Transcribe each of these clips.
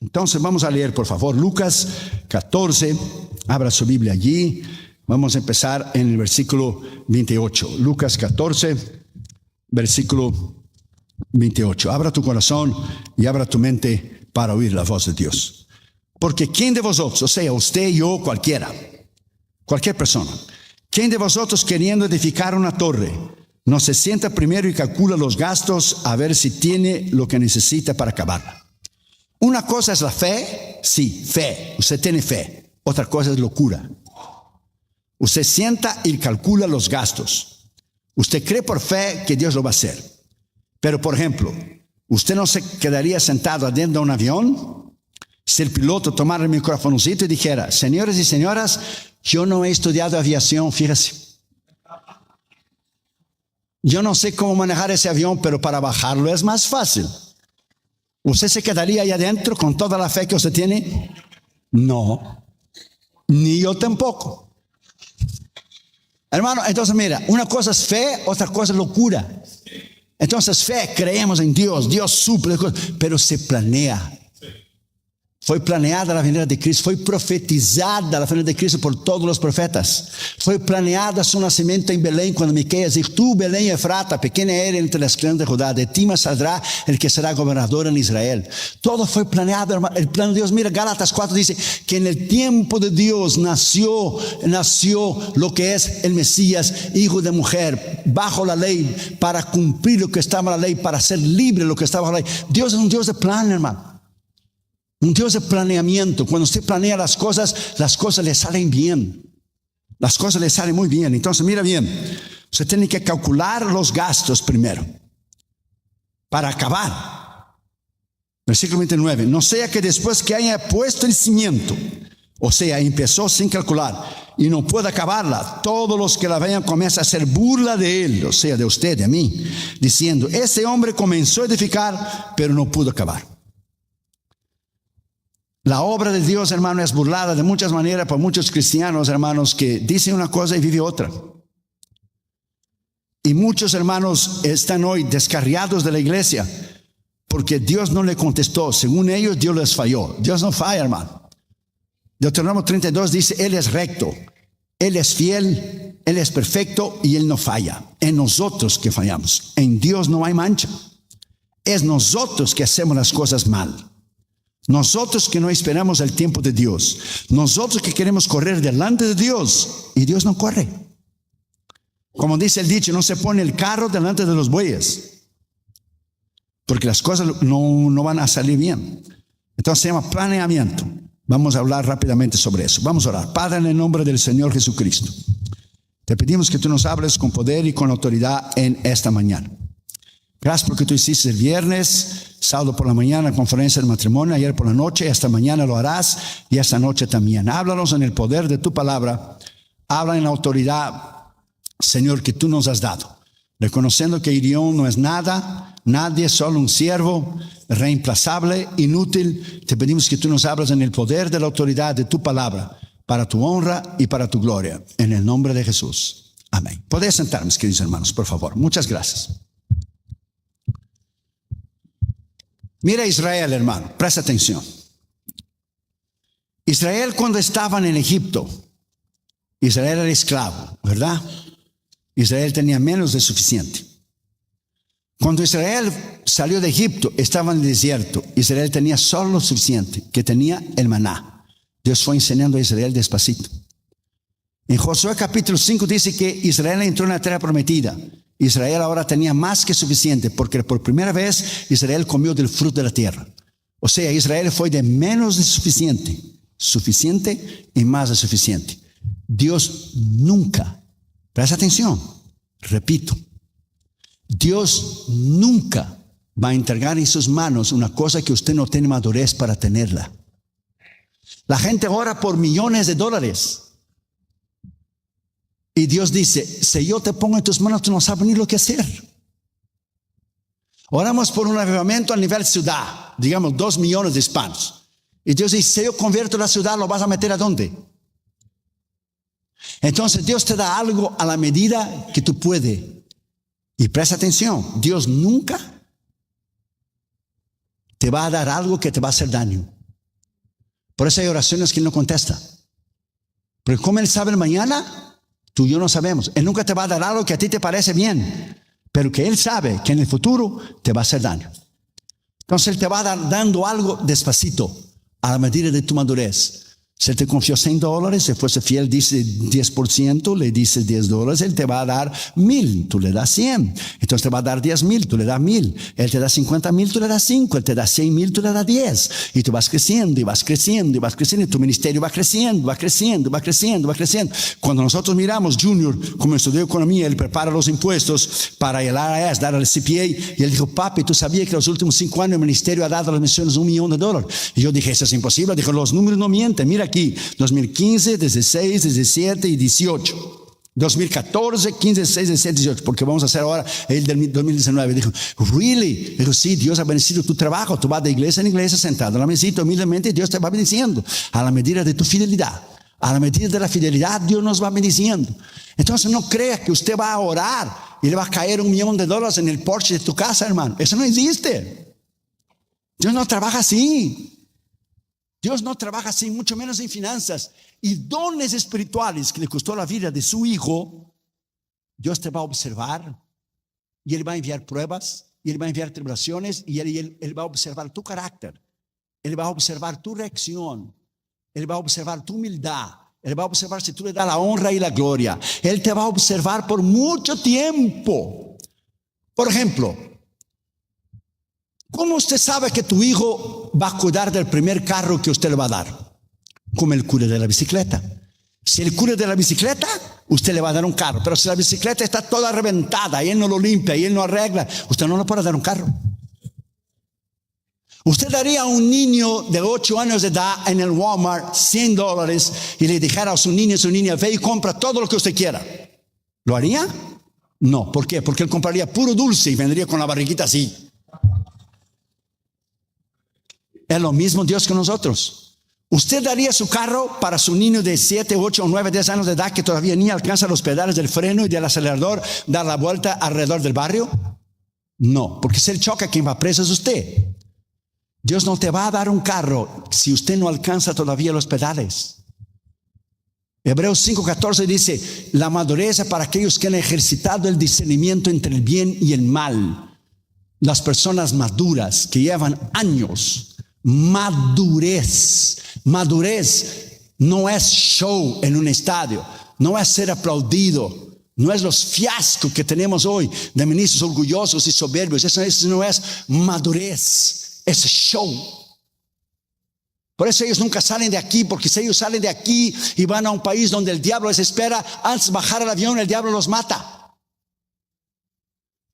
Entonces vamos a leer, por favor, Lucas 14. Abra su Biblia allí. Vamos a empezar en el versículo 28. Lucas 14, versículo 28. Abra tu corazón y abra tu mente para oír la voz de Dios. Porque ¿quién de vosotros, o sea, usted, yo, cualquier persona, quién de vosotros queriendo edificar una torre, no se sienta primero y calcula los gastos a ver si tiene lo que necesita para acabarla? Una cosa es la fe, sí, fe, usted tiene fe. Otra cosa es locura. Usted sienta y calcula los gastos. Usted cree por fe que Dios lo va a hacer. Pero, por ejemplo, usted no se quedaría sentado adentro de un avión si el piloto tomara el micrófonocito y dijera: señores y señoras, yo no he estudiado aviación, fíjese. Yo no sé cómo manejar ese avión, pero para bajarlo es más fácil. ¿Usted se quedaría ahí adentro con toda la fe que usted tiene? No, ni yo tampoco. Hermano, entonces mira, una cosa es fe, otra cosa es locura. Entonces fe, creemos en Dios, Dios suple, pero se planea. Fue planeada la venida de Cristo, fue profetizada la venida de Cristo por todos los profetas. Fue planeada su nacimiento en Belén cuando Miqueas dijo: tú, Belén Efrata, pequeña eres entre las clanes de Judá, de ti me saldrá el que será gobernador en Israel. Todo fue planeado, hermano. El plan de Dios, mira, Gálatas 4 dice que en el tiempo de Dios nació lo que es el Mesías, hijo de mujer, bajo la ley, para cumplir lo que estaba en la ley, para ser libre de lo que estaba en la ley. Dios es un Dios de plan, hermano. Un Dios de planeamiento. Cuando usted planea las cosas le salen bien. Las cosas le salen muy bien. Entonces, mira bien, usted tiene que calcular los gastos primero para acabar. Versículo 29. No sea que después que haya puesto el cimiento, o sea, empezó sin calcular y no pueda acabarla, todos los que la vean comienzan a hacer burla de él, o sea, de usted, de mí, diciendo: ese hombre comenzó a edificar, pero no pudo acabar. La obra de Dios, hermano, es burlada de muchas maneras por muchos cristianos, hermanos, que dicen una cosa y viven otra. Y muchos hermanos están hoy descarriados de la iglesia porque Dios no le contestó. Según ellos, Dios les falló. Dios no falla, hermano. Deuteronomio 32 dice: Él es recto, Él es fiel, Él es perfecto y Él no falla. En nosotros que fallamos. En Dios no hay mancha. Es nosotros que hacemos las cosas mal. Nosotros que no esperamos el tiempo de Dios. Nosotros que queremos correr delante de Dios y Dios no corre. Como dice el dicho, no se pone el carro delante de los bueyes, porque las cosas no van a salir bien. Entonces se llama planeamiento. Vamos a hablar rápidamente sobre eso. Vamos a orar. Padre, en el nombre del Señor Jesucristo, te pedimos que tú nos hables con poder y con autoridad en esta mañana. Gracias porque tú hiciste el viernes, sábado por la mañana, conferencia de matrimonio, ayer por la noche, esta mañana lo harás y esta noche también. Háblanos en el poder de tu palabra, habla en la autoridad, Señor, que tú nos has dado. Reconociendo que Irión no es nada, nadie, solo un siervo, reemplazable, inútil, te pedimos que tú nos hables en el poder de la autoridad de tu palabra, para tu honra y para tu gloria, en el nombre de Jesús. Amén. Podéis sentarme, queridos hermanos, por favor. Muchas gracias. Mira Israel, hermano, presta atención. Israel, cuando estaban en Egipto, Israel era esclavo, ¿verdad? Israel tenía menos de suficiente. Cuando Israel salió de Egipto, estaba en el desierto. Israel tenía solo lo suficiente, que tenía el maná. Dios fue enseñando a Israel despacito. En Josué capítulo 5 dice que Israel entró en la tierra prometida. Israel ahora tenía más que suficiente, porque por primera vez Israel comió del fruto de la tierra. O sea, Israel fue de menos de suficiente, suficiente y más de suficiente. Dios nunca, presta atención, repito, Dios nunca va a entregar en sus manos una cosa que usted no tiene madurez para tenerla. La gente ora por millones de dólares. Y Dios dice: si yo te pongo en tus manos, tú no sabes ni lo que hacer. Oramos por un avivamiento a nivel ciudad, digamos 2 millones de hispanos. Y Dios dice: si yo convierto la ciudad, ¿lo vas a meter a dónde? Entonces Dios te da algo a la medida que tú puedes. Y presta atención, Dios nunca te va a dar algo que te va a hacer daño. Por eso hay oraciones que Él no contesta. Porque como Él sabe el mañana, tú y yo no sabemos. Él nunca te va a dar algo que a ti te parece bien, pero que Él sabe que en el futuro te va a hacer daño. Entonces Él te va dando algo despacito, a la medida de tu madurez. Si Él te confió $100, si fuese fiel, dice 10%, le dices $10, Él te va a dar 1,000, tú le das 100. Entonces te va a dar 10,000, tú le das 1,000. Él te da 50,000, tú le das 5. Él te da 100,000, tú le das 10. Y tú vas creciendo, y vas creciendo, y vas creciendo. Y tu ministerio va creciendo, va creciendo, va creciendo, va creciendo. Cuando nosotros miramos, Junior, como estudió economía, él prepara los impuestos para el IRS, dar al CPA. Y él dijo, papi, ¿tú sabías que los últimos 5 años el ministerio ha dado a las misiones $1 millón? Y yo dije, eso es imposible. Dijo, los números no mienten. Mira aquí, 2015, 16, 17 y 18. 2014, 15, 16, 17, 18, porque vamos a hacer ahora el del 2019. Dijo, really? Dijo, sí, Dios ha bendecido tu trabajo. Tú vas de iglesia en iglesia, sentado en la mesita, humildemente, Dios te va bendiciendo a la medida de tu fidelidad. A la medida de la fidelidad, Dios nos va bendiciendo. Entonces no creas que usted va a orar y le va a caer $1 millón en el porche de tu casa, hermano. Eso no existe. Dios no trabaja así. Dios no trabaja así, mucho menos en finanzas. Y dones espirituales que le costó la vida de su hijo, Dios te va a observar. Y Él va a enviar pruebas, y Él va a enviar tribulaciones, y Él va a observar tu carácter. Él va a observar tu reacción. Él va a observar tu humildad. Él va a observar si tú le das la honra y la gloria. Él te va a observar por mucho tiempo. Por ejemplo, ¿cómo usted sabe que tu hijo va a cuidar del primer carro que usted le va a dar? Como el cuida de la bicicleta. Si él cuida de la bicicleta, usted le va a dar un carro. Pero si la bicicleta está toda reventada y él no lo limpia y él no arregla, usted no le puede dar un carro. Usted daría a un niño de 8 años de edad en el Walmart $100 y le dijera a su niño y su niña, ve y compra todo lo que usted quiera. ¿Lo haría? No. ¿Por qué? Porque él compraría puro dulce y vendría con la barriguita así. Es lo mismo Dios que nosotros. ¿Usted daría su carro para su niño de 7, 8, 9, 10 años de edad que todavía ni alcanza los pedales del freno y del acelerador, dar la vuelta alrededor del barrio? No, porque si él choca, quien va preso es usted. Dios no te va a dar un carro si usted no alcanza todavía los pedales. Hebreos 5:14 dice, la madurez es para aquellos que han ejercitado el discernimiento entre el bien y el mal. Las personas maduras que llevan años. Madurez no es show en un estadio, no es ser aplaudido, no es los fiascos que tenemos hoy de ministros orgullosos y soberbios. Eso no es madurez, es show. Por eso ellos nunca salen de aquí, porque si ellos salen de aquí y van a un país donde el diablo les espera, antes de bajar al avión el diablo los mata.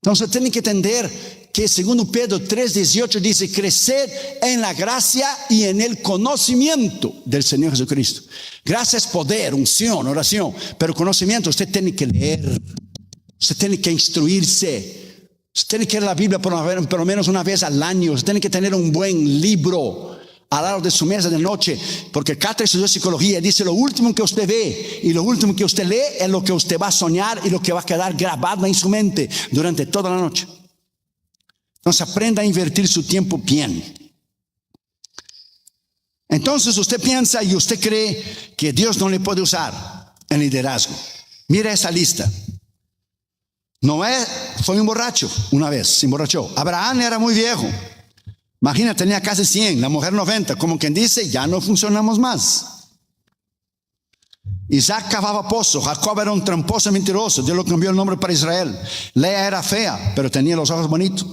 Entonces tienen que entender que segundo Pedro 3:18 dice, creced en la gracia y en el conocimiento del Señor Jesucristo. Gracia es poder, unción, oración, pero conocimiento, usted tiene que leer, usted tiene que instruirse, usted tiene que leer la Biblia por lo menos una vez al año, usted tiene que tener un buen libro al lado de su mesa de noche, porque Catra estudió psicología y dice, lo último que usted ve y lo último que usted lee es lo que usted va a soñar y lo que va a quedar grabado en su mente durante toda la noche. Entonces aprenda a invertir su tiempo bien. Entonces usted piensa y usted cree que Dios no le puede usar en liderazgo. Mira esa lista. Noé fue un borracho una vez, se emborrachó. Abraham era muy viejo. Imagina, tenía casi 100, la mujer 90. Como quien dice, ya no funcionamos más. Isaac cavaba pozo. Jacob era un tramposo y mentiroso. Dios lo cambió el nombre para Israel. Lea era fea, pero tenía los ojos bonitos.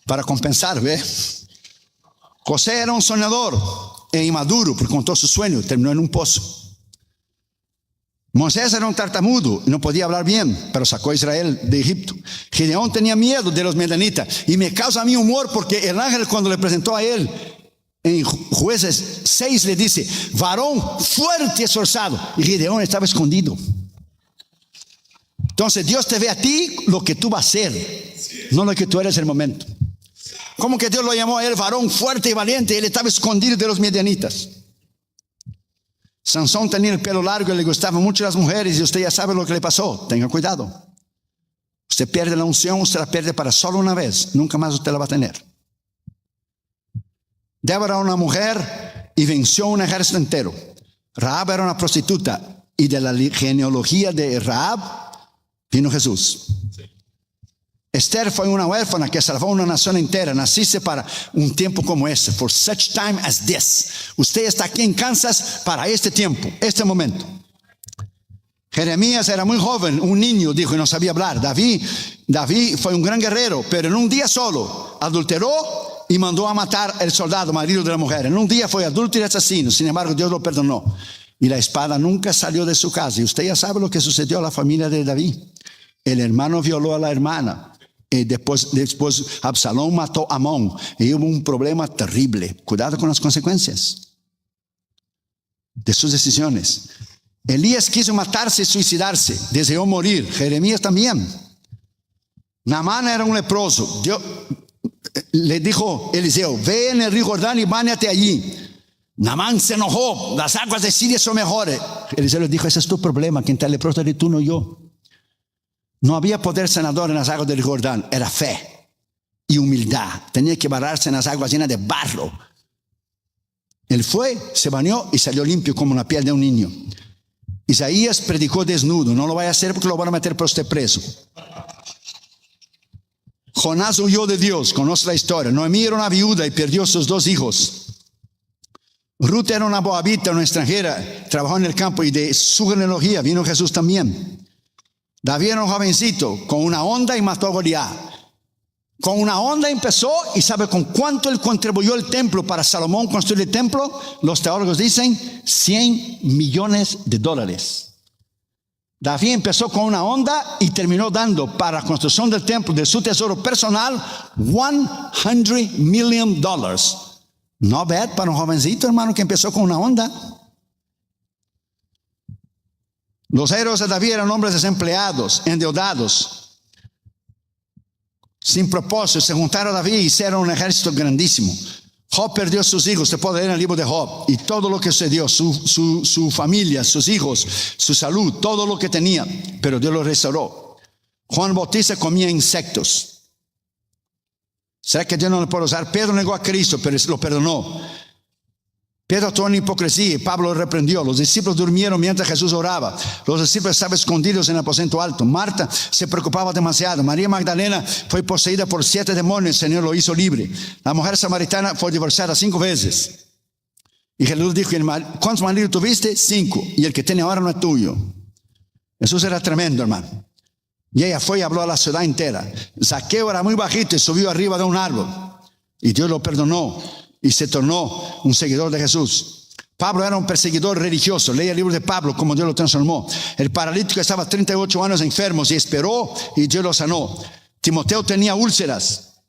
Para compensar, ¿ve? José era un soñador e inmaduro, porque contó su sueño y terminó en un pozo. Moisés era un tartamudo y no podía hablar bien, pero sacó a Israel de Egipto. Gideón tenía miedo de los midianitas y me causa a mí humor porque el ángel, cuando le presentó a él en Jueces 6, le dice, varón fuerte y esforzado, y Gideón estaba escondido. Entonces Dios te ve a ti lo que tú vas a ser, no lo que tú eres en el momento. ¿Cómo que Dios lo llamó a él varón fuerte y valiente? Él estaba escondido de los midianitas. Sansón tenía el pelo largo y le gustaban mucho las mujeres, y usted ya sabe lo que le pasó. Tenga cuidado. Usted pierde la unción, usted la pierde para solo una vez, nunca más usted la va a tener. Débora era una mujer y venció un ejército entero. Rahab era una prostituta y de la genealogía de Rahab vino Jesús. Esther fue una huérfana que salvó una nación entera. Naciste para un tiempo como este. For such time as this. Usted está aquí en Kansas para este tiempo, este momento. Jeremías era muy joven, un niño, dijo, y no sabía hablar. David fue un gran guerrero, pero en un día solo adulteró y mandó a matar al soldado, marido de la mujer. En un día fue adúltero y asesino. Sin embargo, Dios lo perdonó. Y la espada nunca salió de su casa. Y usted ya sabe lo que sucedió a la familia de David. El hermano violó a la hermana. Y después Absalón mató a Amón. Y hubo un problema terrible. Cuidado con las consecuencias de sus decisiones. Elías quiso matarse y suicidarse. Deseó morir. Jeremías también. Naamán era un leproso. Dios le dijo Eliseo: ve en el río Jordán y báñate allí. Naamán se enojó. Las aguas de Siria son mejores. Eliseo le dijo: ese es tu problema. Quien está leproso eres tú, no yo. No había poder sanador en las aguas del Jordán. Era fe y humildad. Tenía que barrarse en las aguas llenas de barro. Él fue, se bañó y salió limpio como la piel de un niño. Isaías predicó desnudo. No lo vaya a hacer porque lo van a meter por usted preso. Jonás huyó de Dios. Conoce la historia. Noemí era una viuda y perdió sus 2 hijos. Ruth era una moabita, una extranjera. Trabajó en el campo y de su genealogía vino Jesús también. David era un jovencito con una honda y mató a Goliat. Con una honda empezó, y ¿sabe con cuánto él contribuyó el templo para Salomón construir el templo? Los teólogos dicen $100 millones. David empezó con una honda y terminó dando para la construcción del templo de su tesoro personal $100 million. No bad para un jovencito, hermano, que empezó con una honda. Los héroes de David eran hombres desempleados, endeudados, sin propósito. Se juntaron a David y hicieron un ejército grandísimo. Job perdió sus hijos. Se puede leer en el libro de Job. Y todo lo que sucedió, su familia, sus hijos, su salud, todo lo que tenía. Pero Dios lo restauró. Juan Bautista comía insectos. ¿Será que Dios no le puede usar? Pedro negó a Cristo, pero lo perdonó. Pedro actuó en hipocresía y Pablo lo reprendió. Los discípulos durmieron mientras Jesús oraba. Los discípulos estaban escondidos en el aposento alto. Marta se preocupaba demasiado. María Magdalena fue poseída por 7 demonios. El Señor lo hizo libre. La mujer samaritana fue divorciada 5 veces. Y Jesús dijo: ¿cuántos maridos tuviste? 5. Y el que tiene ahora no es tuyo. Jesús era tremendo, hermano. Y ella fue y habló a la ciudad entera. Zaqueo era muy bajito y subió arriba de un árbol. Y Dios lo perdonó. Y se tornó un seguidor de Jesús. Pablo era un perseguidor religioso. Leía el libro de Pablo, como Dios lo transformó. El paralítico estaba 38 años enfermo y esperó y Dios lo sanó. Timoteo tenía úlceras.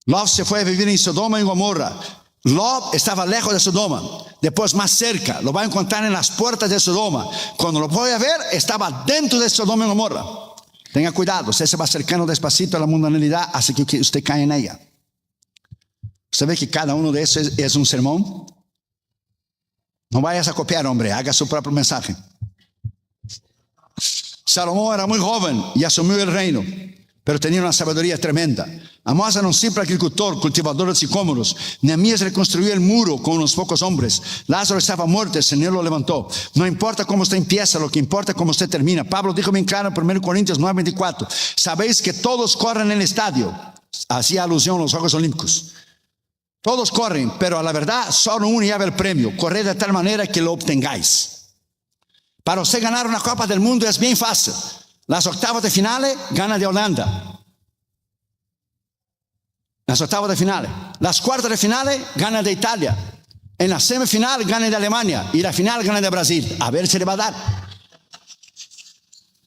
Lot se fue a vivir en Sodoma y Gomorra. Lot estaba lejos de Sodoma. Después más cerca. Lo va a encontrar en las puertas de Sodoma. Cuando lo voy a ver, estaba dentro de Sodoma y Gomorra. Tenga cuidado. Usted se va acercando despacito a la mundanalidad hasta que usted cae en ella. ¿Usted ve que cada uno de esos es un sermón? No vayas a copiar, hombre. Haga su propio mensaje. Salomón era muy joven y asumió el reino, pero tenía una sabiduría tremenda. Amós era un simple agricultor, cultivador de sicómoros. Nehemías reconstruyó el muro con unos pocos hombres. Lázaro estaba muerto, el Señor lo levantó. No importa cómo usted empieza, lo que importa es cómo usted termina. Pablo dijo bien claro en 1 Corintios 9:24: sabéis que todos corren en el estadio. Hacía alusión a los Juegos Olímpicos. Todos corren, pero a la verdad solo uno lleva el premio. Corred de tal manera que lo obtengáis. Para usted ganar una Copa del Mundo es bien fácil. Las octavas de finales gana de Holanda. Las octavas de finales. Las cuartas de finales gana de Italia. En la semifinal gana de Alemania. Y la final gana de Brasil. A ver si le va a dar.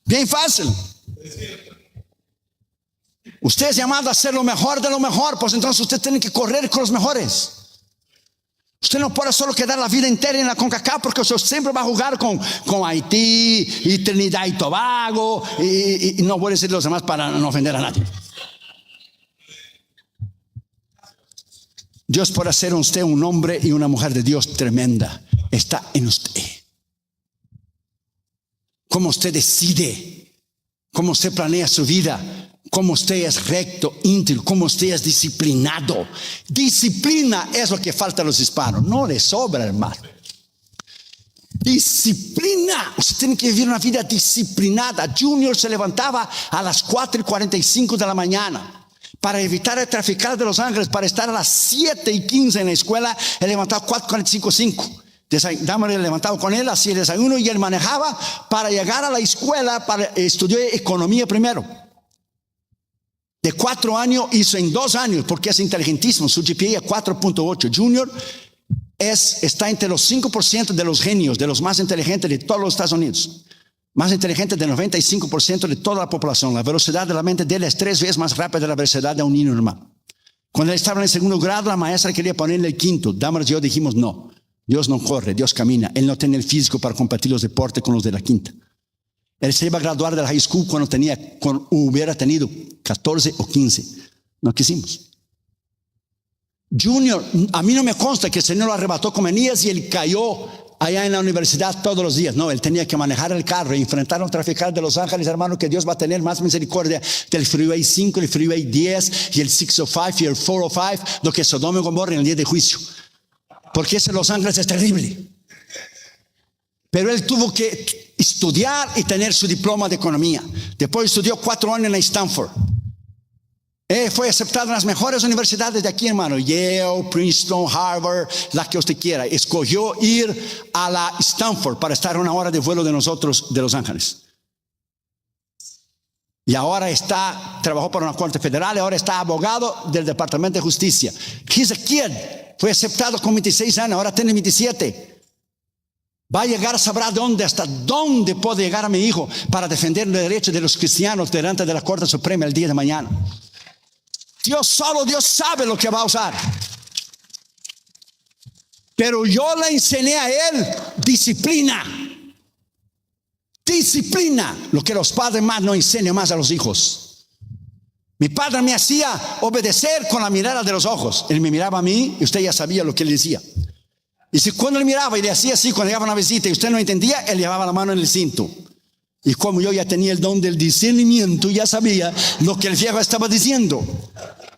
Bien fácil. Usted es llamado a ser lo mejor de lo mejor, pues entonces usted tiene que correr con los mejores. Usted no puede solo quedar la vida entera en la CONCACAF, porque usted siempre va a jugar con Haití y Trinidad y Tobago y no voy a decir los demás para no ofender a nadie. Dios puede hacer usted un hombre y una mujer de Dios tremenda. Está en usted. Cómo usted decide, cómo usted planea su vida, Como usted es recto, íntegro, como usted es disciplinado. Disciplina es lo que falta a los hispanos. No les sobra, hermano. Disciplina. Usted tiene que vivir una vida disciplinada. Junior se levantaba a las 4:45 de la mañana para evitar el traficar de Los Ángeles, para estar a las 7:15 en la escuela. Él levantaba 4:45. Dámosle levantado con él, hacía el desayuno y él manejaba para llegar a la escuela para estudiar economía primero. De 4 años hizo en 2 años, porque es inteligentísimo. Su GPA es 4.8. Junior está entre los 5% de los genios, de los más inteligentes de todos los Estados Unidos. Más inteligente del 95% de toda la población. La velocidad de la mente de él es 3 veces más rápida de la velocidad de un niño normal. Cuando él estaba en el segundo grado, la maestra quería ponerle el quinto. Damas y yo dijimos no. Dios no corre, Dios camina. Él no tiene el físico para compartir los deportes con los de la quinta. Él se iba a graduar de la high school cuando hubiera tenido 14 o 15. No quisimos. Junior, a mí no me consta que el Señor lo arrebató con Enías y él cayó allá en la universidad todos los días. No, él tenía que manejar el carro y enfrentar a un traficante de Los Ángeles, hermano, que Dios va a tener más misericordia del Freeway 5, el Freeway 10 y el 605 y el 405 do que Sodoma y Gomorra en el día de juicio. Porque ese Los Ángeles es terrible. Pero él tuvo que estudiar y tener su diploma de economía. Después estudió 4 años en la Stanford. Fue aceptado en las mejores universidades de aquí, hermano. Yale, Princeton, Harvard, la que usted quiera. Escogió ir a la Stanford para estar 1 hora de vuelo de nosotros de Los Ángeles. Y ahora trabajó para una corte federal y ahora está abogado del Departamento de Justicia. He's a kid. Fue aceptado con 26 años, ahora tiene 27. Va a llegar, sabrá hasta dónde puede llegar a mi hijo para defender los derechos de los cristianos delante de la Corte Suprema el día de mañana. Solo Dios sabe lo que va a usar. Pero yo le enseñé a él disciplina. Disciplina, lo que los padres más no enseñan más a los hijos. Mi padre me hacía obedecer con la mirada de los ojos. Él me miraba a mí y usted ya sabía lo que él decía. Y si cuando le miraba y le hacía así cuando llegaba una visita y usted no entendía, él llevaba la mano en el cinto. Y como yo ya tenía el don del discernimiento, ya sabía lo que el viejo estaba diciendo.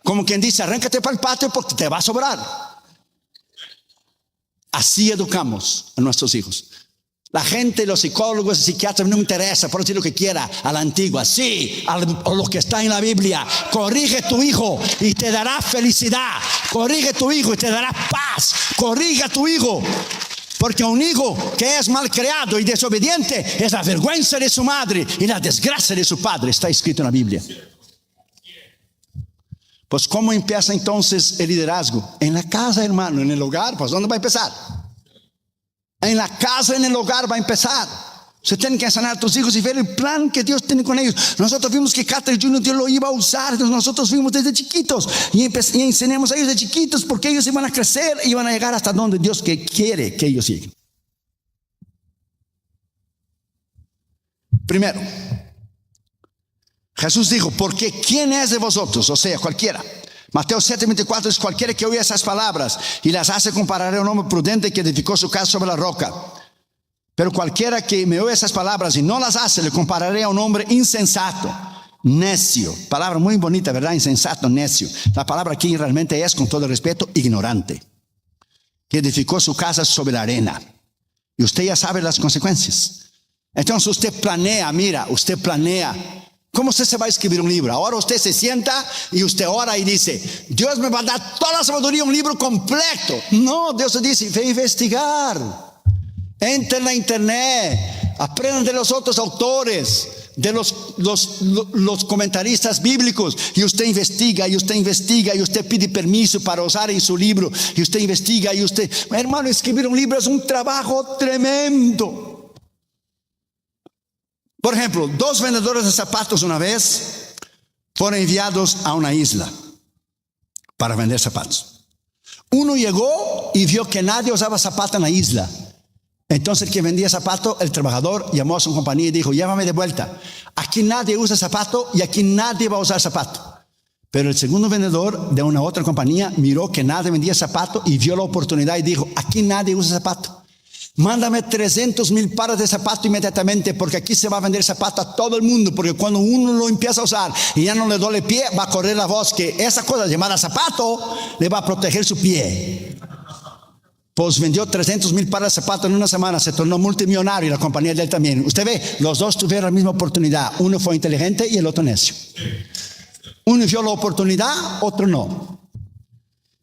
Como quien dice, arráncate para el patio porque te va a sobrar. Así educamos a nuestros hijos. La gente, los psicólogos y psiquiatras no me interesa, por decir lo que quiera, a la antigua, sí, a lo que está en la Biblia. Corrige tu hijo y te dará felicidad. Corrige tu hijo y te dará paz. Corrige a tu hijo. Porque un hijo que es mal criado y desobediente es la vergüenza de su madre y la desgracia de su padre. Está escrito en la Biblia. Pues ¿cómo empieza entonces el liderazgo? En la casa, hermano, en el hogar. Pues ¿dónde va a empezar? En la casa, en el hogar va a empezar. Usted tiene que enseñar a tus hijos y ver el plan que Dios tiene con ellos. Nosotros vimos que Carter Jr. Dios lo iba a usar. Nosotros vimos desde chiquitos y enseñamos a ellos de chiquitos porque ellos iban a crecer y iban a llegar hasta donde Dios quiere que ellos lleguen. Primero, Jesús dijo, porque ¿quién es de vosotros? O sea, cualquiera. Mateo 7:24 es cualquiera que oye esas palabras y las hace comparar a un hombre prudente que edificó su casa sobre la roca. Pero cualquiera que me oye esas palabras y no las hace, le compararé a un hombre insensato, necio. Palabra muy bonita, ¿verdad? Insensato, necio. La palabra aquí realmente es, con todo el respeto, ignorante. Que edificó su casa sobre la arena. Y usted ya sabe las consecuencias. Entonces usted planea, usted planea. ¿Cómo usted se va a escribir un libro? Ahora usted se sienta y usted ora y dice, Dios me va a dar toda la sabiduría, un libro completo. No, Dios te dice, ve a investigar. Entra en la internet, aprendan de los otros autores, de los comentaristas bíblicos. Y usted investiga, y usted investiga, y usted pide permiso para usar en su libro. Y usted investiga, y usted... Hermano, escribir un libro es un trabajo tremendo. Por ejemplo, 2 vendedores de zapatos una vez fueron enviados a una isla para vender zapatos. Uno llegó y vio que nadie usaba zapato en la isla. Entonces el que vendía zapato, el trabajador, llamó a su compañía y dijo, llévame de vuelta. Aquí nadie usa zapato y aquí nadie va a usar zapato. Pero el segundo vendedor de una otra compañía miró que nadie vendía zapato y vio la oportunidad y dijo, aquí nadie usa zapato. Mándame 300,000 pares de zapatos inmediatamente, porque aquí se va a vender zapato a todo el mundo, porque cuando uno lo empieza a usar y ya no le duele el pie, va a correr la voz que esa cosa llamada zapato le va a proteger su pie. Pues vendió 300,000 pares de zapatos en una semana, se tornó multimillonario y la compañía de él también. Usted ve, los dos tuvieron la misma oportunidad. Uno fue inteligente y el otro necio. Uno vio la oportunidad, otro no.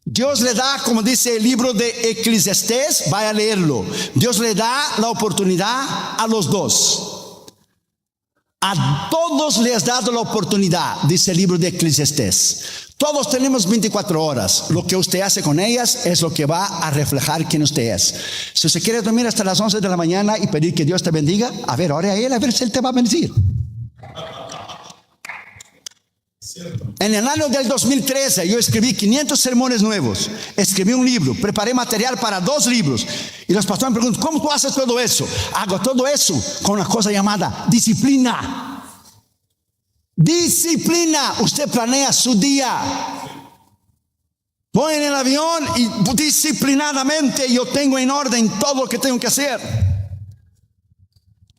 Dios le da, como dice el libro de Eclesiastés, vaya a leerlo. Dios le da la oportunidad a los dos. A todos les ha dado la oportunidad, dice el libro de Eclesiastés. Todos tenemos 24 horas. Lo que usted hace con ellas es lo que va a reflejar quién usted es. Si usted quiere dormir hasta las 11 de la mañana y pedir que Dios te bendiga, a ver, ore a Él, a ver si Él te va a bendecir. En el año del 2013 yo escribí 500 sermones nuevos, escribí un libro, preparé material para 2 libros y los pastores me preguntan, ¿cómo tú haces todo eso? Hago todo eso con una cosa llamada disciplina. Disciplina. Usted planea su día, voy en el avión y disciplinadamente yo tengo en orden todo lo que tengo que hacer.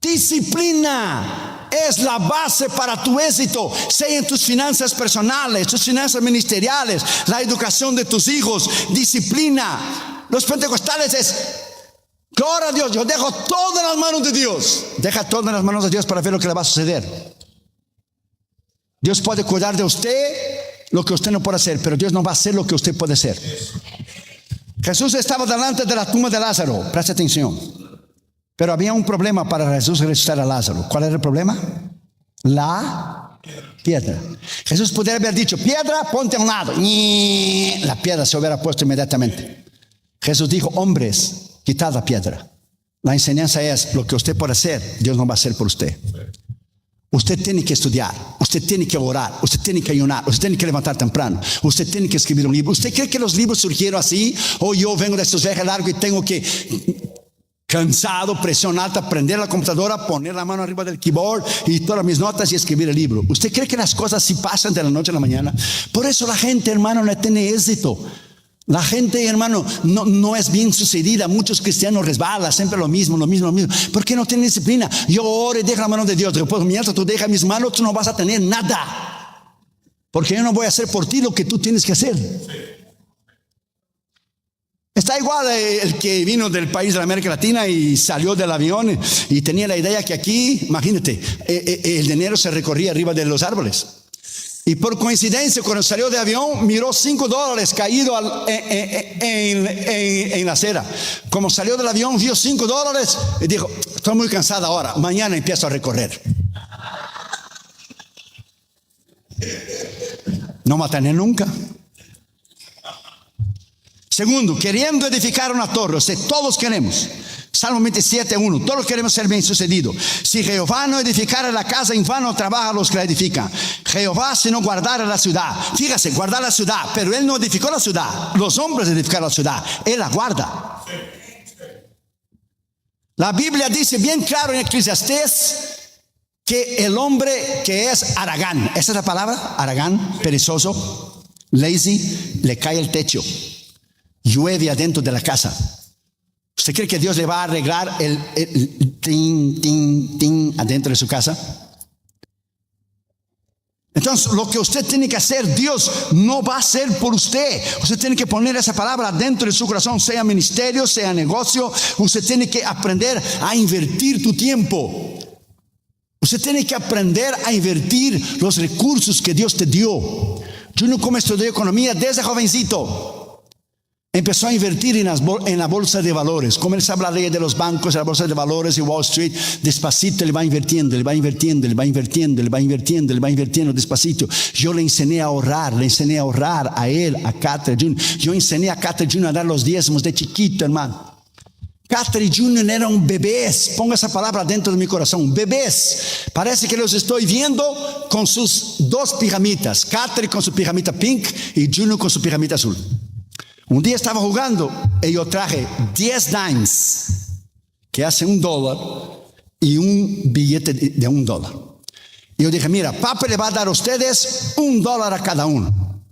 Disciplina es la base para tu éxito, sea en tus finanzas personales, tus finanzas ministeriales, la educación de tus hijos. Disciplina. Los pentecostales es, gloria a Dios, yo dejo todo en las manos de Dios. Deja todo en las manos de Dios para ver lo que le va a suceder. Dios puede cuidar de usted lo que usted no puede hacer, pero Dios no va a hacer lo que usted puede hacer. Jesús estaba delante de la tumba de Lázaro, presta atención. Pero había un problema para Jesús resucitar a Lázaro. ¿Cuál era el problema? La piedra. Jesús podría haber dicho, piedra, ponte a un lado. Y la piedra se hubiera puesto inmediatamente. Jesús dijo, hombres, quitad la piedra. La enseñanza es, lo que usted puede hacer, Dios no va a hacer por usted. Usted tiene que estudiar, usted tiene que orar, usted tiene que ayunar, usted tiene que levantar temprano, usted tiene que escribir un libro. ¿Usted cree que los libros surgieron así? O yo vengo de estos viajes largos y tengo que... cansado, presión alta, prender la computadora, poner la mano arriba del keyboard y todas mis notas y escribir el libro. ¿Usted cree que las cosas sí pasan de la noche a la mañana? Por eso la gente, hermano, no tiene éxito. La gente, hermano, no es bien sucedida. Muchos cristianos resbalan, siempre lo mismo. ¿Por qué no tienen disciplina? Yo oro y dejo la mano de Dios. Después, mientras tú dejas mis manos, tú no vas a tener nada. Porque yo no voy a hacer por ti lo que tú tienes que hacer. Está igual el que vino del país de la América Latina y salió del avión y tenía la idea que aquí, imagínate, el dinero se recorría arriba de los árboles. Y por coincidencia, cuando salió de avión, miró $5 caído en la acera. Como salió del avión, vio $5 y dijo, estoy muy cansado ahora, mañana empiezo a recorrer. No va a tener nunca. Segundo, queriendo edificar una torre, o sea, todos queremos. Salmo 27:1, todos queremos ser bien sucedidos. Si Jehová no edificara la casa, en vano trabaja los que la edifican. Jehová si no guardara la ciudad, fíjese, guardar la ciudad, pero Él no edificó la ciudad. Los hombres edificaron la ciudad, Él la guarda. La Biblia dice bien claro en Eclesiastés que el hombre que es haragán, esa es la palabra, haragán, perezoso, lazy, le cae el techo. Llueve adentro de la casa. ¿Usted cree que Dios le va a arreglar el tin adentro de su casa? Entonces, lo que usted tiene que hacer, Dios no va a hacer por usted. Usted tiene que poner esa palabra dentro de su corazón, sea ministerio, sea negocio. Usted tiene que aprender a invertir tu tiempo. Usted tiene que aprender a invertir los recursos que Dios te dio. Junior, como estudió economía desde jovencito, empezó a invertir en la bolsa de valores. Como él sabe la ley de los bancos, la bolsa de valores y Wall Street, despacito le va invirtiendo despacito. Yo le enseñé a ahorrar a él, a Catherine Junior. Yo enseñé a Catherine Junior a dar los diezmos de chiquito, hermano. Catherine Junior eran bebés, ponga esa palabra dentro de mi corazón, bebés. Parece que los estoy viendo con sus 2 pijamitas, Catherine con su pijamita pink y Junior con su pijamita azul. Un día estaba jugando y yo traje 10 dimes, que hace $1, y un billete de $1. Y yo dije, mira, papá le va a dar a ustedes $1 a cada uno.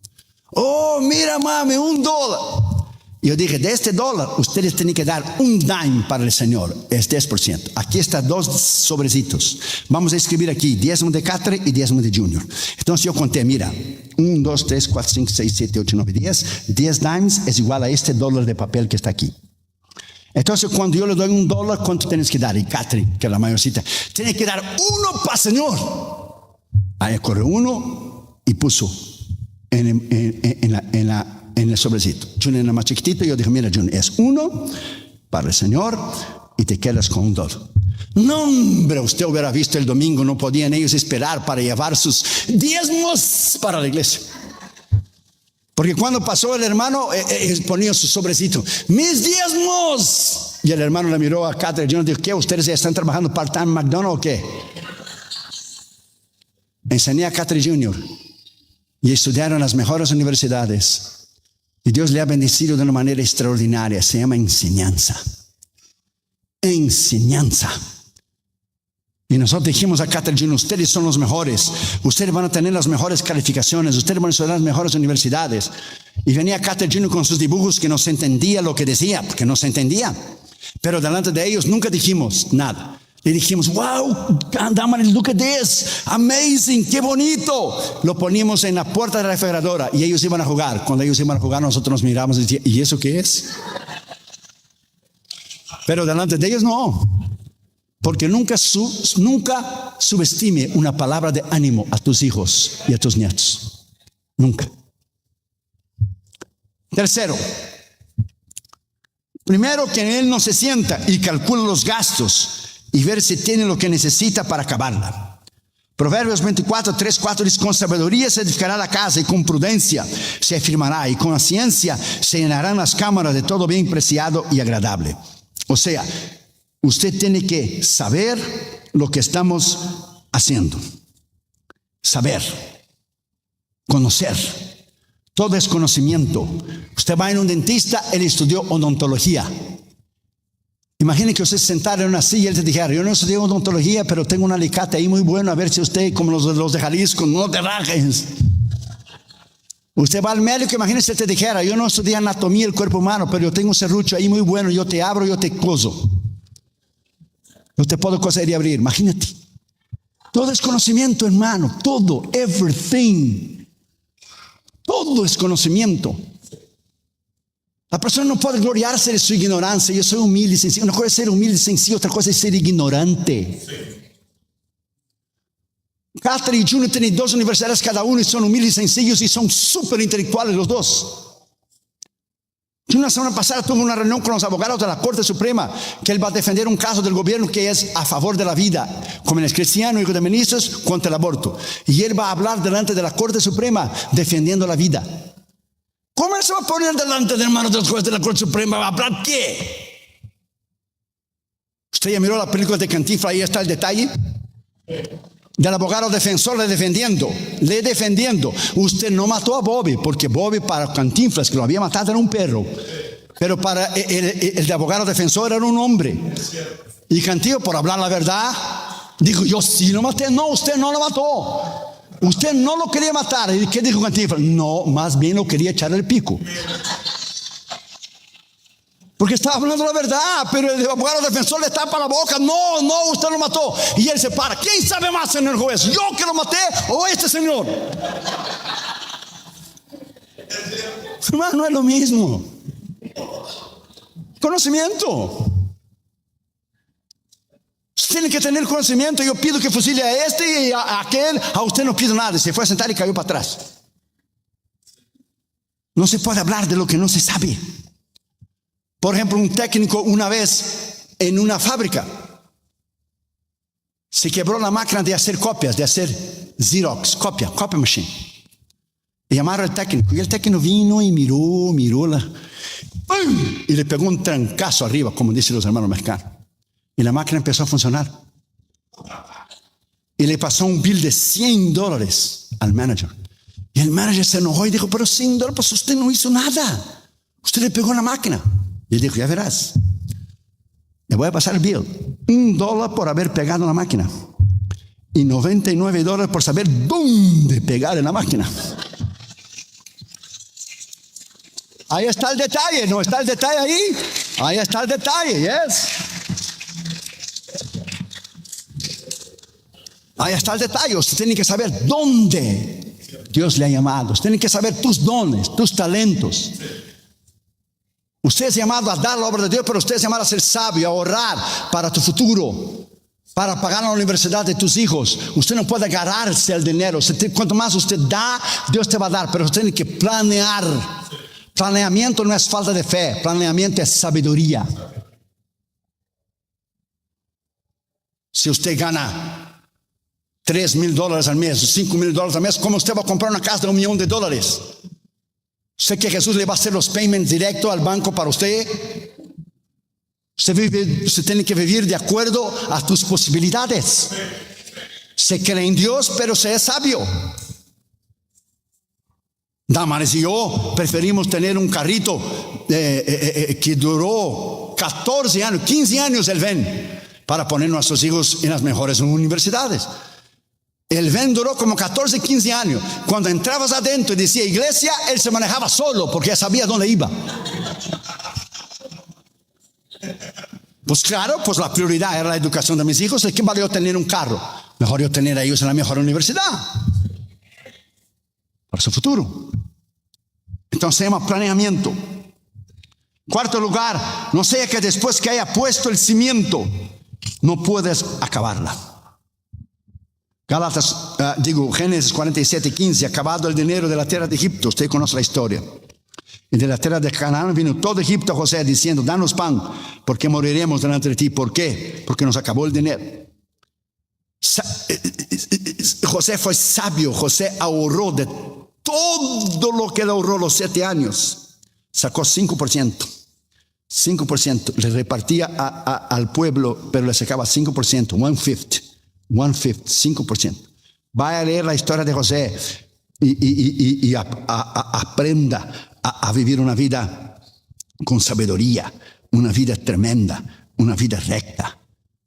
Oh, mira, mami, $1. Y yo dije, de este dólar, ustedes tienen que dar un dime para el Señor. Es 10%. Aquí están 2 sobrecitos. Vamos a escribir aquí, diezmo de Catre y diezmo de Junior. Entonces yo conté, mira, 1, 2, 3, 4, 5, 6, 7, 8, 9, 10. 10 dimes es igual a este dólar de papel que está aquí. Entonces cuando yo le doy $1, ¿cuánto tienes que dar? Y Catre, que es la mayorcita, tiene que dar 1 para el Señor. Ahí corrió 1 y puso en el sobrecito. Junior era más chiquitito y yo dije, mira Junior, es 1 para el Señor y te quedas con $1. No, hombre, usted hubiera visto el domingo, no podían ellos esperar para llevar sus diezmos para la iglesia. Porque cuando pasó el hermano, ponía su sobrecito, mis diezmos. Y el hermano le miró a Catherine y Junior y dijo, ¿qué? ¿Ustedes ya están trabajando part-time en McDonald's o qué? Enseñé a Catherine Junior y estudiaron en las mejores universidades. Y Dios le ha bendecido de una manera extraordinaria. Se llama enseñanza. Enseñanza. Y nosotros dijimos a Catherine Junior, ustedes son los mejores. Ustedes van a tener las mejores calificaciones. Ustedes van a estudiar en las mejores universidades. Y venía Catherine Junior con sus dibujos que no se entendía lo que decía, porque no se entendía. Pero delante de ellos nunca dijimos nada. Le dijimos, wow, look at this, amazing, qué bonito. Lo poníamos en la puerta de la refrigeradora y ellos iban a jugar. Cuando ellos iban a jugar, nosotros nos miramos y decíamos, ¿y eso qué es? Pero delante de ellos no. Porque nunca subestime una palabra de ánimo a tus hijos y a tus nietos. Nunca. Tercero, primero que él no se sienta y calcula los gastos y ver si tiene lo que necesita para acabarla. Proverbios 24, 3, 4 dice, con sabiduría se edificará la casa y con prudencia se afirmará y con la ciencia se llenarán las cámaras de todo bien preciado y agradable. O sea, usted tiene que saber lo que estamos haciendo. Saber, conocer. Todo es conocimiento. Usted va en un dentista, él estudió odontología. Imagine que usted se sentara en una silla y él te dijera, yo no estudié odontología, pero tengo un alicate ahí muy bueno, a ver si usted, como los de Jalisco, no te rajes. Usted va al médico, imagínese que te dijera, yo no estudié anatomía del cuerpo humano, pero yo tengo un serrucho ahí muy bueno, yo te abro, yo te coso. Yo te puedo coser y abrir, imagínate. Todo es conocimiento, hermano, todo, everything. Todo es conocimiento. La persona no puede gloriarse de su ignorancia. Yo soy humilde y sencillo. Una cosa es ser humilde y sencillo, otra cosa es ser ignorante. Catherine y Junior tienen 2 universidades cada uno y son humildes y sencillos y son súper intelectuales los dos. Yo la semana pasada tuve una reunión con los abogados de la Corte Suprema que él va a defender un caso del gobierno que es a favor de la vida, como él es cristiano, hijo de ministros, contra el aborto. Y él va a hablar delante de la Corte Suprema defendiendo la vida. ¿Cómo él se va a poner delante de hermanos de los jueces de la Corte Suprema? ¿Va a hablar qué? ¿Usted ya miró la película de Cantinflas? Ahí está el detalle. Del abogado defensor le defendiendo. Usted no mató a Bobby, porque Bobby para Cantinflas, que lo había matado, era un perro. Pero para el de abogado defensor era un hombre. Y Cantinflas, por hablar la verdad, dijo, yo sí lo maté. No, usted no lo mató. Usted no lo quería matar. ¿Y qué dijo Cantinflas? No, más bien lo quería echar el pico. Porque estaba hablando la verdad, pero el abogado defensor le tapa la boca. No, usted lo mató. Y él se para. ¿Quién sabe más, señor juez? ¿Yo que lo maté o este señor? Hermano, no es lo mismo. Conocimiento. Tiene que tener conocimiento. Yo pido que fusile a este y a aquel. A usted no pido nada. Se fue a sentar y cayó para atrás. No se puede hablar de lo que no se sabe. Por ejemplo, un técnico una vez en una fábrica se quebró la máquina de hacer copias, de hacer Xerox, copia machine. Y llamaron al técnico. Y el técnico vino y miró la, ¡pum! Y le pegó un trancazo arriba, como dicen los hermanos mexicanos. Y la máquina empezó a funcionar. Y le pasó un bill de $100 al manager. Y el manager se enojó y dijo, pero $100, pues usted no hizo nada. Usted le pegó la máquina. Y él dijo, ya verás. Le voy a pasar el bill. $1 por haber pegado la máquina. Y $99 por saber dónde pegar en la máquina. Ahí está el detalle, ¿no está el detalle ahí? Ahí está el detalle, yes. Ahí está el detalle. Usted tiene que saber dónde Dios le ha llamado. Usted tiene que saber tus dones, tus talentos. Usted es llamado a dar la obra de Dios, pero usted es llamado a ser sabio, a ahorrar para tu futuro, para pagar la universidad de tus hijos. Usted no puede agarrarse el dinero. Cuanto más usted da, Dios te va a dar, pero usted tiene que planear. Planeamiento no es falta de fe, planeamiento es sabiduría. Si usted gana $3,000 al mes, $5,000 al mes, ¿cómo usted va a comprar una casa de $1,000,000? ¿Sé que Jesús le va a hacer los payments directo al banco para usted? Usted tiene que vivir de acuerdo a tus posibilidades. Se cree en Dios, pero se es sabio. Damaris y yo preferimos tener un carrito que duró 14 años, 15 años el VEN, para poner a nuestros hijos en las mejores universidades. El VEN duró como 14, 15 años. Cuando entrabas adentro y decía iglesia, él se manejaba solo porque ya sabía dónde iba. Pues claro, pues la prioridad era la educación de mis hijos. ¿De qué valió tener un carro? Mejor yo tener a ellos en la mejor universidad para su futuro. Entonces se llama planeamiento. Cuarto lugar, no sea que después que haya puesto el cimiento, no puedes acabarla. Génesis 47:15, acabado el dinero de la tierra de Egipto, usted conoce la historia. Y de la tierra de Canaán vino todo Egipto a José diciendo, danos pan, porque moriremos delante de ti. ¿Por qué? Porque nos acabó el dinero. José fue sabio, José ahorró de todo lo que él ahorró los 7 años. Sacó 5%. 5%, le repartía al pueblo, pero le sacaba 5%, 5%. Vaya a leer la historia de José y aprenda a vivir una vida con sabiduría, una vida tremenda, una vida recta,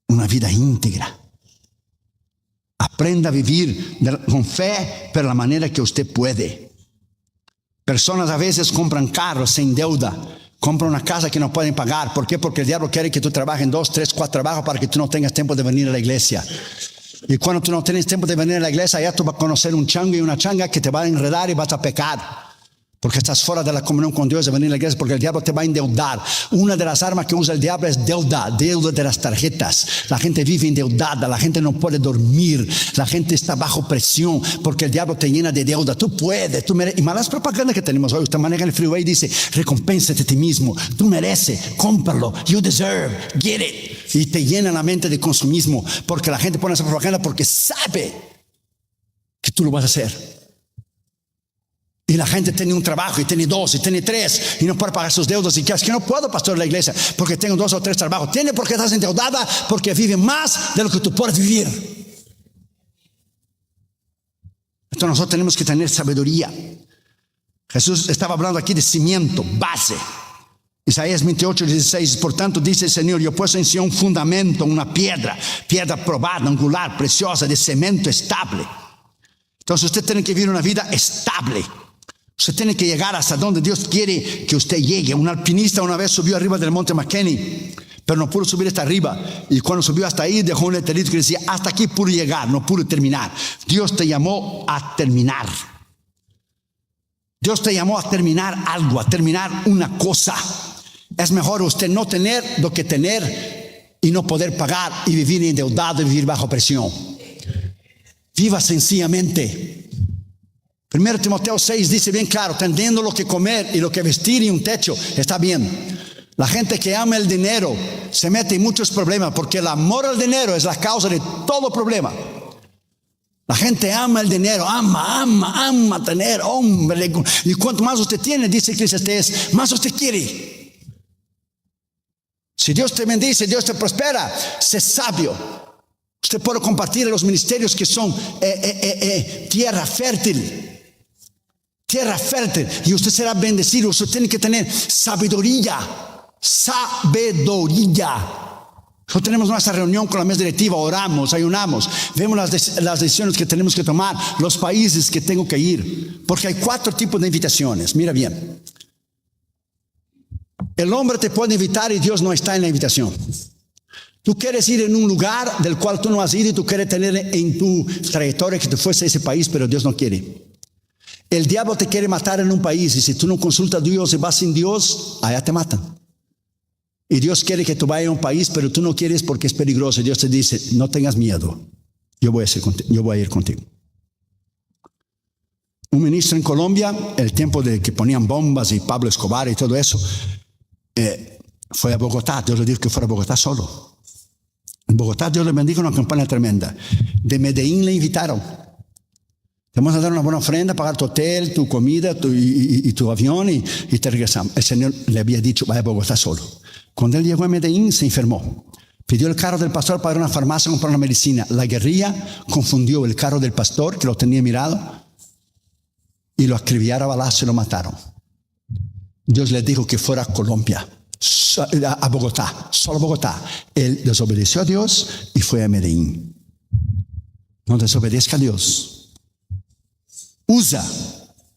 una vida íntegra. Aprenda a vivir con fe, pero la manera que usted puede. Personas a veces compran carros sin deuda, compran una casa que no pueden pagar. ¿Por qué? Porque el diablo quiere que tú trabajes en 2, 3, 4 trabajos para que tú no tengas tiempo de venir a la iglesia. Y cuando tú no tienes tiempo de venir a la iglesia, ya tú vas a conocer un chango y una changa que te va a enredar y vas a pecar. Porque estás fuera de la comunión con Dios de venir a la iglesia, porque el diablo te va a endeudar. Una de las armas que usa el diablo es deuda de las tarjetas. La gente vive endeudada, la gente no puede dormir, la gente está bajo presión porque el diablo te llena de deuda. Tú puedes, tú mereces. Y malas propagandas que tenemos hoy, usted maneja en el freeway y dice, recompénsate a ti mismo, tú mereces, cómpralo, you deserve, get it. Y te llena la mente de consumismo, porque la gente pone esa propaganda porque sabe que tú lo vas a hacer. Y la gente tiene un trabajo y tiene 2 y tiene 3 y no puede pagar sus deudas y que es que no puedo, pastor, de la iglesia porque tengo 2 o 3 trabajos. Tiene porque estás endeudada, porque vive más de lo que tú puedes vivir. Entonces nosotros tenemos que tener sabiduría. Jesús estaba hablando aquí de cimiento, base. Isaías 28:16, por tanto dice el Señor, yo puse en Sion un fundamento, una piedra probada, angular, preciosa, de cemento estable. Entonces usted tiene que vivir una vida estable. Usted tiene que llegar hasta donde Dios quiere que usted llegue. Un alpinista una vez subió arriba del monte McKinney, pero no pudo subir hasta arriba. Y cuando subió hasta ahí dejó un letrerito que decía, hasta aquí pude llegar, no pude terminar. Dios te llamó a terminar. Dios te llamó a terminar algo, a terminar una cosa. Es mejor usted no tener lo que tener y no poder pagar y vivir endeudado y vivir bajo presión. Viva sencillamente. 1 Timoteo 6 dice bien claro, teniendo lo que comer y lo que vestir y un techo, está bien. La gente que ama el dinero se mete en muchos problemas porque el amor al dinero es la causa de todo problema. La gente ama el dinero, ama tener, hombre. Y cuanto más usted tiene, dice Eclesiastés, más usted quiere. Si Dios te bendice, Dios te prospera, sé sabio. Usted puede compartir los ministerios que son tierra fértil. Tierra fértil. Y usted será bendecido. Usted tiene que tener sabiduría. Nosotros tenemos nuestra reunión con la mesa directiva, oramos, ayunamos, vemos las decisiones que tenemos que tomar, los países que tengo que ir. Porque hay 4 tipos de invitaciones. Mira bien. El hombre te puede invitar y Dios no está en la invitación. Tú quieres ir en un lugar del cual tú no has ido y tú quieres tener en tu trayectoria que tú fuese a ese país, pero Dios no quiere. El diablo te quiere matar en un país y si tú no consultas a Dios y vas sin Dios, allá te matan. Y Dios quiere que tú vayas a un país, pero tú no quieres porque es peligroso. Dios te dice, no tengas miedo, yo voy a ir contigo. Un ministro en Colombia, el tiempo de que ponían bombas y Pablo Escobar y todo eso, fue a Bogotá. Dios le dijo que fuera a Bogotá solo. En Bogotá Dios le bendijo una campaña tremenda. De Medellín le invitaron. Te vamos a dar una buena ofrenda, pagar tu hotel, tu comida y tu avión y te regresamos. El Señor le había dicho, vaya a Bogotá solo. Cuando él llegó a Medellín se enfermó. Pidió el carro del pastor para ir a una farmacia a comprar una medicina. La guerrilla confundió el carro del pastor, que lo tenía mirado, y lo acribillaron a balazo y lo mataron. Dios le dijo que fuera a Colombia, a Bogotá, solo Bogotá. Él desobedeció a Dios y fue a Medellín. No desobedezca a Dios. Usa.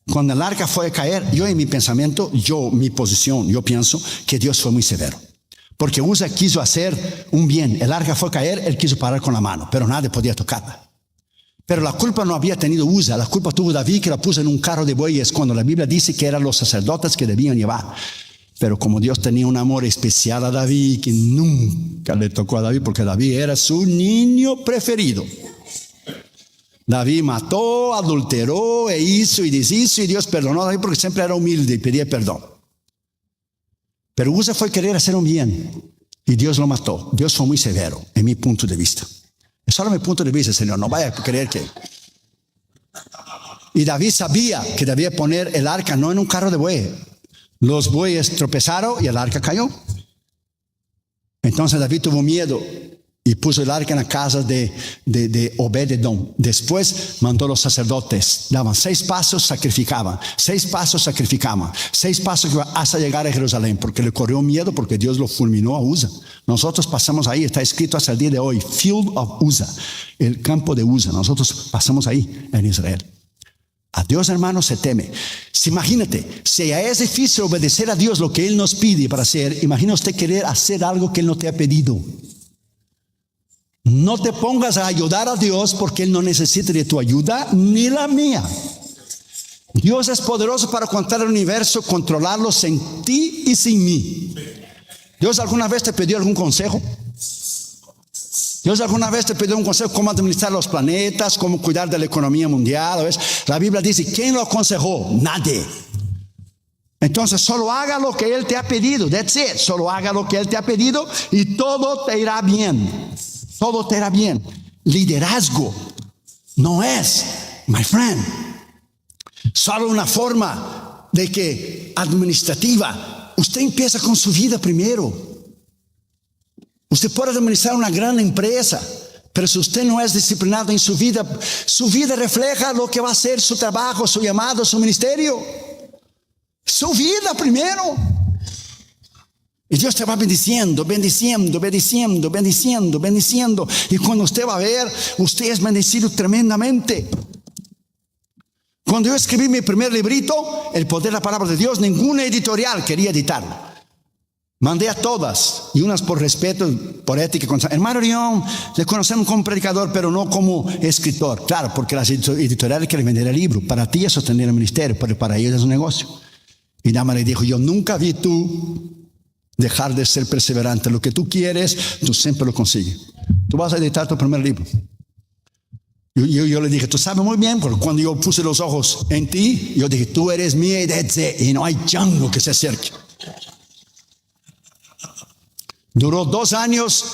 Cuando el arca fue a caer, yo en mi pensamiento, mi posición, yo pienso que Dios fue muy severo. Porque Usa quiso hacer un bien. El arca fue a caer, él quiso parar con la mano, pero nadie podía tocarla. Pero la culpa no había tenido Usa, la culpa tuvo David, que la puso en un carro de bueyes, cuando la Biblia dice que eran los sacerdotes que debían llevar. Pero como Dios tenía un amor especial a David, que nunca le tocó a David, porque David era su niño preferido. David mató, adulteró, e hizo y deshizo, y Dios perdonó a David porque siempre era humilde y pedía perdón. Pero Usa fue querer hacer un bien, y Dios lo mató. Dios fue muy severo, en mi punto de vista. Es solo mi punto de vista, Señor, no vaya a creer que... Y David sabía que debía poner el arca no en un carro de bueyes. Los bueyes tropezaron y el arca cayó. Entonces David tuvo miedo y puso el arca en la casa de Obed-edom. Después mandó los sacerdotes. Daban 6 pasos, sacrificaban. 6 pasos, sacrificaban. 6 pasos hasta llegar a Jerusalén. Porque le corrió miedo porque Dios lo fulminó a Usa. Nosotros pasamos ahí, está escrito hasta el día de hoy. Field of Usa. El campo de Usa. Nosotros pasamos ahí en Israel. A Dios, hermano, se teme. Imagínate, si es difícil obedecer a Dios lo que Él nos pide para hacer, imagina usted querer hacer algo que Él no te ha pedido. No te pongas a ayudar a Dios porque Él no necesita de tu ayuda ni la mía. Dios es poderoso para controlar el universo, controlarlo sin ti y sin mí. ¿Dios alguna vez te pidió algún consejo? ¿Dios alguna vez te pidió un consejo cómo administrar los planetas, cómo cuidar de la economía mundial? ¿Ves? La Biblia dice, ¿quién lo aconsejó? Nadie. Entonces solo haga lo que Él te ha pedido. That's it. Solo haga lo que Él te ha pedido y todo te irá bien. Todo te irá bien. Liderazgo no es, my friend, solo una forma de que administrativa. Usted empieza con su vida primero. Usted puede administrar una gran empresa, pero si usted no es disciplinado en su vida refleja lo que va a ser su trabajo, su llamado, su ministerio. Su vida primero. Y Dios te va bendiciendo, bendiciendo, bendiciendo, bendiciendo, bendiciendo. Y cuando usted va a ver, usted es bendecido tremendamente. Cuando yo escribí mi primer librito, El poder de la palabra de Dios, ninguna editorial quería editarlo. Mandé a todas, y unas por respeto, por ética. Hermano Orión, le conocemos como predicador, pero no como escritor. Claro, porque las editoriales quieren vender el libro. Para ti es sostener el ministerio, pero para ellos es un negocio. Y Dama le dijo, yo nunca vi tú dejar de ser perseverante. Lo que tú quieres, tú siempre lo consigues. Tú vas a editar tu primer libro. Yo le dije, tú sabes muy bien, porque cuando yo puse los ojos en ti, yo dije, tú eres mía y no hay chango que se acerque. Duró 2 años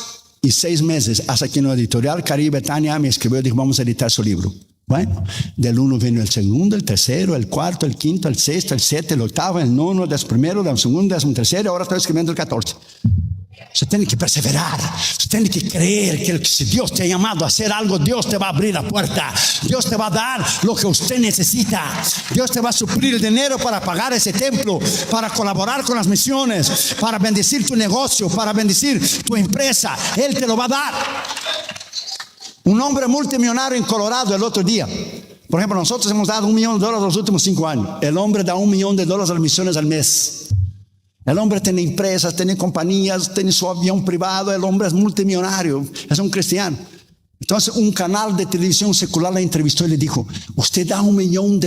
y 6 meses hasta que una editorial Caribe Betania me escribió y dijo, vamos a editar su libro. Bueno, del 1 vino el segundo, el tercero, el cuarto, el quinto, el sexto, el 7, el 8, el 9, el 11, el segundo, el tercero, ahora estoy escribiendo el 14. Usted tiene que perseverar, usted tiene que creer que si Dios te ha llamado a hacer algo, Dios te va a abrir la puerta, Dios te va a dar lo que usted necesita, Dios te va a suplir el dinero para pagar ese templo, para colaborar con las misiones, para bendecir tu negocio, para bendecir tu empresa. Él te lo va a dar. Un hombre multimillonario en Colorado el otro día, por ejemplo, nosotros hemos dado $1 million los últimos 5 años. El hombre da $1 million a las misiones al mes. El hombre tiene empresas, tiene compañías, tiene su avión privado. El hombre es multimillonario, es un cristiano. Entonces un canal de televisión secular la entrevistó y le dijo: usted da $1 millón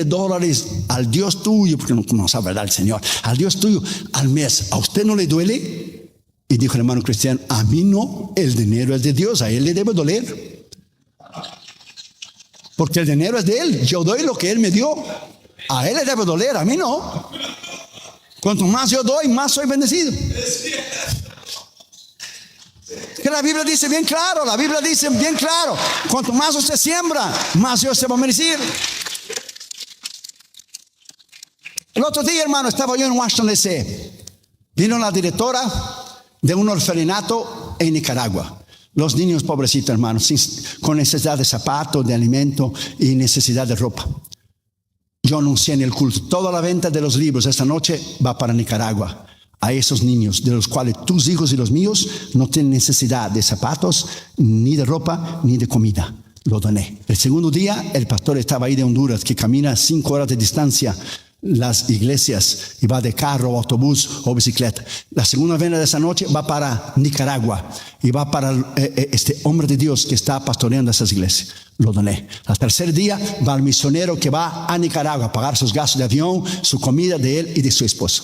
al Dios tuyo, porque no sabe verdad el Señor, al Dios tuyo al mes, ¿a usted no le duele? Y dijo el hermano cristiano: a mí no, el dinero es de Dios, a él le debe doler, porque el dinero es de él, yo doy lo que él me dio, a él le debe doler, a mí no. Cuanto más yo doy, más soy bendecido. Que la Biblia dice bien claro, cuanto más usted siembra, más Dios se va a bendecir. El otro día, hermano, estaba yo en Washington DC. Vino la directora de un orfanato en Nicaragua. Los niños pobrecitos, hermano, con necesidad de zapatos, de alimento y necesidad de ropa. Yo anuncié en el culto: toda la venta de los libros esta noche va para Nicaragua, a esos niños de los cuales tus hijos y los míos no tienen necesidad de zapatos, ni de ropa, ni de comida. Lo doné. El segundo día, el pastor estaba ahí de Honduras, que camina 5 horas de distancia las iglesias y va de carro, autobús o bicicleta. La segunda venta de esa noche va para Nicaragua y va para este hombre de Dios que está pastoreando esas iglesias. Lo doné. Al tercer día va el misionero que va a Nicaragua a pagar sus gastos de avión, su comida de él y de su esposo.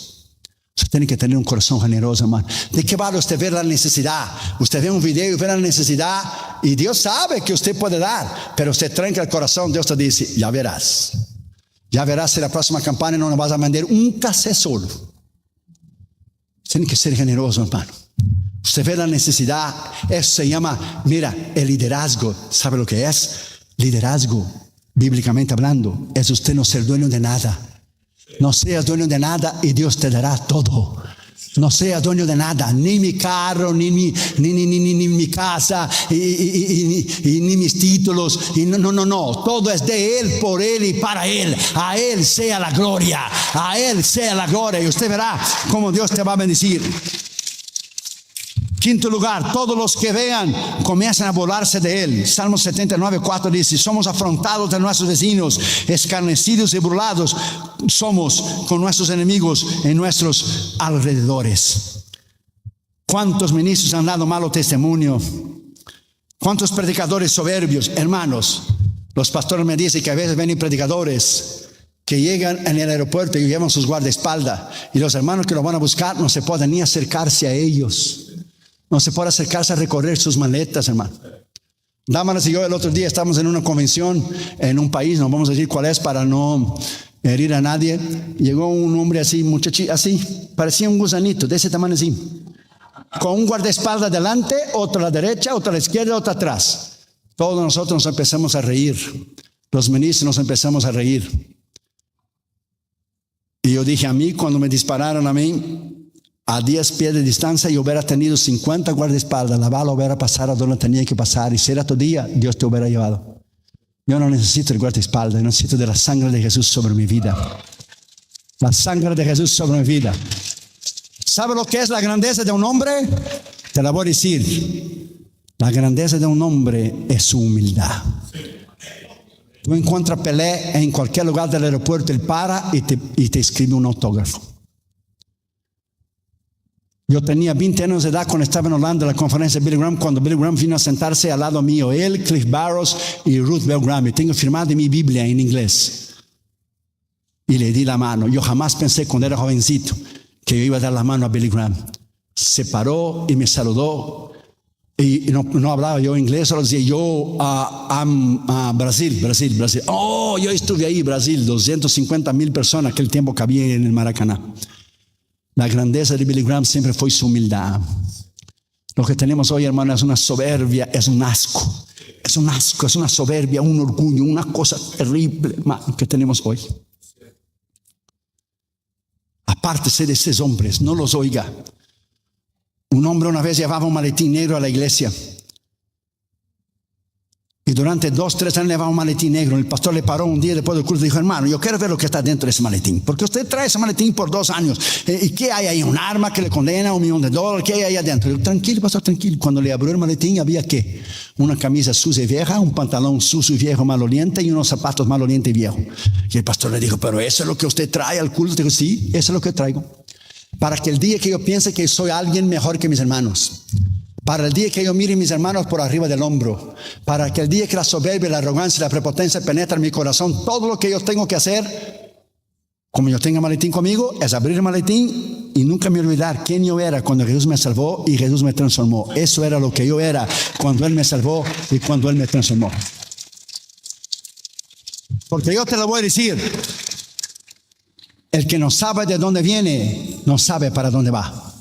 Usted tiene que tener un corazón generoso, hermano. ¿De qué vale usted ver la necesidad? Usted ve un video y ve la necesidad y Dios sabe que usted puede dar, pero usted tranca el corazón. Dios te dice: ya verás si la próxima campaña no nos vas a vender un cassette solo. Tiene que ser generoso, hermano. Usted ve la necesidad. Eso se llama, mira, el liderazgo. ¿Sabe lo que es? Liderazgo, bíblicamente hablando, es usted no ser dueño de nada. No seas dueño de nada y Dios te dará todo. No seas dueño de nada, ni mi carro, ni mi casa, ni mis títulos. Y no. Todo es de Él, por Él y para Él. A Él sea la gloria. A Él sea la gloria. Y usted verá cómo Dios te va a bendecir. Quinto lugar, todos los que vean comienzan a burlarse de él. Salmo 79:4 dice: somos afrontados de nuestros vecinos, escarnecidos y burlados somos con nuestros enemigos en nuestros alrededores. ¿Cuántos ministros han dado malo testimonio? ¿Cuántos predicadores soberbios? Hermanos, los pastores me dicen que a veces vienen predicadores que llegan en el aeropuerto y llevan sus guardaespaldas, y los hermanos que los van a buscar no se pueden ni acercarse a ellos. No se puede acercarse a recorrer sus maletas, hermano. Dámaras y yo el otro día estábamos en una convención en un país, no vamos a decir cuál es para no herir a nadie. Llegó un hombre así, muchachito, así, parecía un gusanito, de ese tamaño así, con un guardaespaldas delante, otro a la derecha, otro a la izquierda, otro atrás. Todos nosotros nos empezamos a reír. Los ministros nos empezamos a reír. Y yo dije: a mí, cuando me dispararon a mí, a 10 pies de distancia, yo hubiera tenido 50 guardaespaldas, la bala hubiera pasado donde tenía que pasar, y si era tu día, Dios te hubiera llevado. Yo no necesito el guardaespaldas, yo necesito de la sangre de Jesús sobre mi vida. La sangre de Jesús sobre mi vida. ¿Sabe lo que es la grandeza de un hombre? Te la voy a decir. La grandeza de un hombre es su humildad. Tú encuentras Pelé en cualquier lugar del aeropuerto, él para y te escribe un autógrafo. Yo tenía 20 años de edad cuando estaba en Holanda en la conferencia de Billy Graham, cuando Billy Graham vino a sentarse al lado mío, él, Cliff Barrows y Ruth Bell Graham. Y tengo firmada mi Biblia en inglés. Y le di la mano. Yo jamás pensé cuando era jovencito que yo iba a dar la mano a Billy Graham. Se paró y me saludó. Y no hablaba yo inglés, solo decía yo a Brasil. Oh, yo estuve ahí, Brasil, 250,000 personas, aquel tiempo cabía en el Maracaná. La grandeza de Billy Graham siempre fue su humildad. Lo que tenemos hoy, hermano, es una soberbia, es un asco. Es un asco, es una soberbia, un orgullo, una cosa terrible, hermano, que tenemos hoy. Apártese de esos hombres, no los oiga. Un hombre una vez llevaba un maletín negro a la iglesia. Y durante 2-3 años llevaba un maletín negro. El pastor le paró un día después del culto y dijo: hermano, yo quiero ver lo que está dentro de ese maletín, porque usted trae ese maletín por 2 años. ¿Y qué hay ahí? ¿Un arma que le condena $1 millón? ¿Qué hay ahí adentro? Yo, tranquilo, pastor, tranquilo. Cuando le abrió el maletín, había ¿qué? Una camisa sucia y vieja, un pantalón sucio y viejo maloliente y unos zapatos malolientes y viejos. Y el pastor le dijo: pero eso es lo que usted trae al culto. Dijo: sí, eso es lo que traigo. Para que el día que yo piense que soy alguien mejor que mis hermanos, para el día que yo mire a mis hermanos por arriba del hombro, para que el día que la soberbia, la arrogancia y la prepotencia penetran en mi corazón, todo lo que yo tengo que hacer, como yo tenga maletín conmigo, es abrir el maletín y nunca me olvidar quién yo era cuando Jesús me salvó y Jesús me transformó. Eso era lo que yo era cuando Él me salvó y cuando Él me transformó. Porque yo te lo voy a decir, el que no sabe de dónde viene, no sabe para dónde va.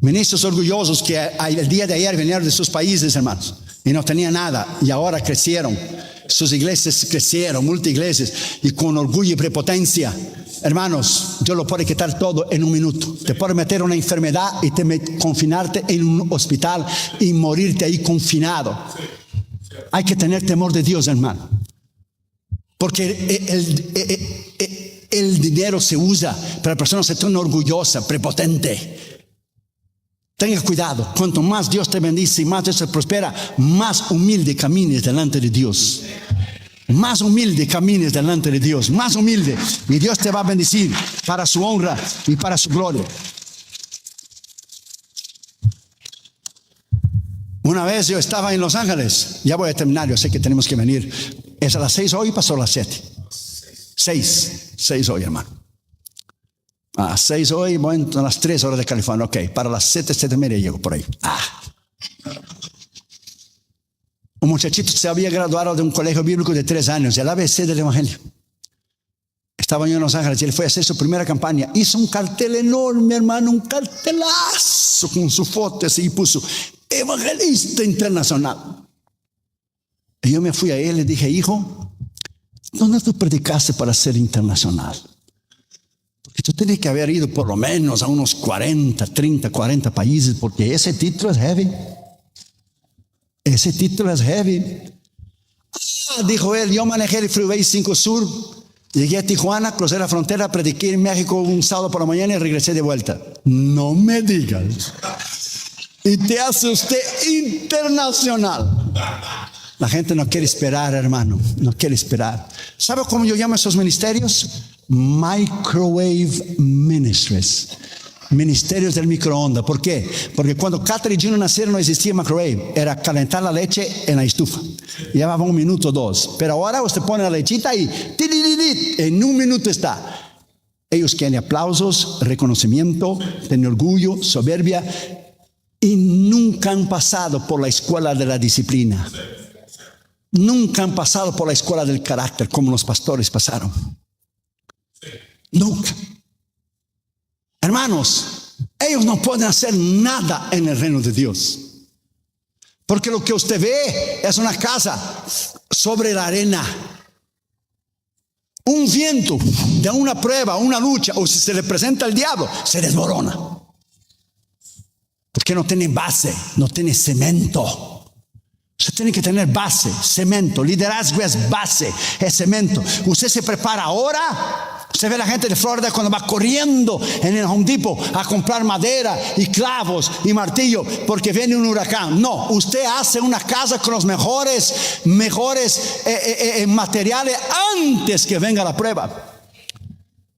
Ministros orgullosos que el día de ayer vinieron de sus países, hermanos, y no tenían nada, y ahora crecieron. Sus iglesias crecieron, multiiglesias, y con orgullo y prepotencia. Hermanos, Dios lo puede quitar todo en un minuto. Te puede meter una enfermedad y confinarte en un hospital y morirte ahí confinado. Hay que tener temor de Dios, hermano. Porque el dinero se usa, pero la persona se torna orgullosa, prepotente. Tenga cuidado, cuanto más Dios te bendice y más Dios te prospera, más humilde camines delante de Dios. Más humilde camines delante de Dios, más humilde. Y Dios te va a bendecir para su honra y para su gloria. Una vez yo estaba en Los Ángeles, ya voy a terminar, yo sé que tenemos que venir. ¿Es a las 6 hoy? Pasó a las 7. 6 hoy, hermano. A las 6 hoy, bueno, a las 3 horas de California. Ok, para las 7:30 llego por ahí. Un muchachito se había graduado de un colegio bíblico de 3 años, el ABC del Evangelio. Estaba yo en Los Ángeles y él fue a hacer su primera campaña. Hizo un cartel enorme, hermano, un cartelazo con su foto así y puso Evangelista Internacional. Y yo me fui a él y le dije, hijo, ¿dónde tú predicaste para ser internacional? Porque tú tienes que haber ido por lo menos a unos 40 países, porque ese título es heavy. Ese título es heavy. Dijo él, yo manejé el Freeway 5 Sur, llegué a Tijuana, crucé la frontera, prediqué en México un sábado por la mañana y regresé de vuelta. No me digas. Y te hace usted internacional. La gente no quiere esperar, hermano, no quiere esperar. ¿Sabe cómo yo llamo a esos ministerios? Microwave Ministries. Ministerios del microondas. ¿Por qué? Porque cuando Catherine y Gino nacieron no existía microwave. Era calentar la leche en la estufa. Llevaba 1 minuto o 2. Pero ahora usted pone la lechita y en 1 minuto está. Ellos quieren aplausos, reconocimiento, tienen orgullo, soberbia. Y nunca han pasado por la escuela de la disciplina. Nunca han pasado por la escuela del carácter como los pastores pasaron. Nunca. Hermanos, ellos no pueden hacer nada en el reino de Dios. Porque lo que usted ve es una casa sobre la arena. Un viento de una prueba, una lucha, o si se le presenta el diablo, se desmorona. Porque no tiene base, no tiene cemento. Usted tiene que tener base, cemento. Liderazgo es base, es cemento. Usted se prepara ahora. Usted ve a la gente de Florida cuando va corriendo en el Home Depot a comprar madera y clavos y martillo porque viene un huracán. No, usted hace una casa con los mejores materiales antes que venga la prueba.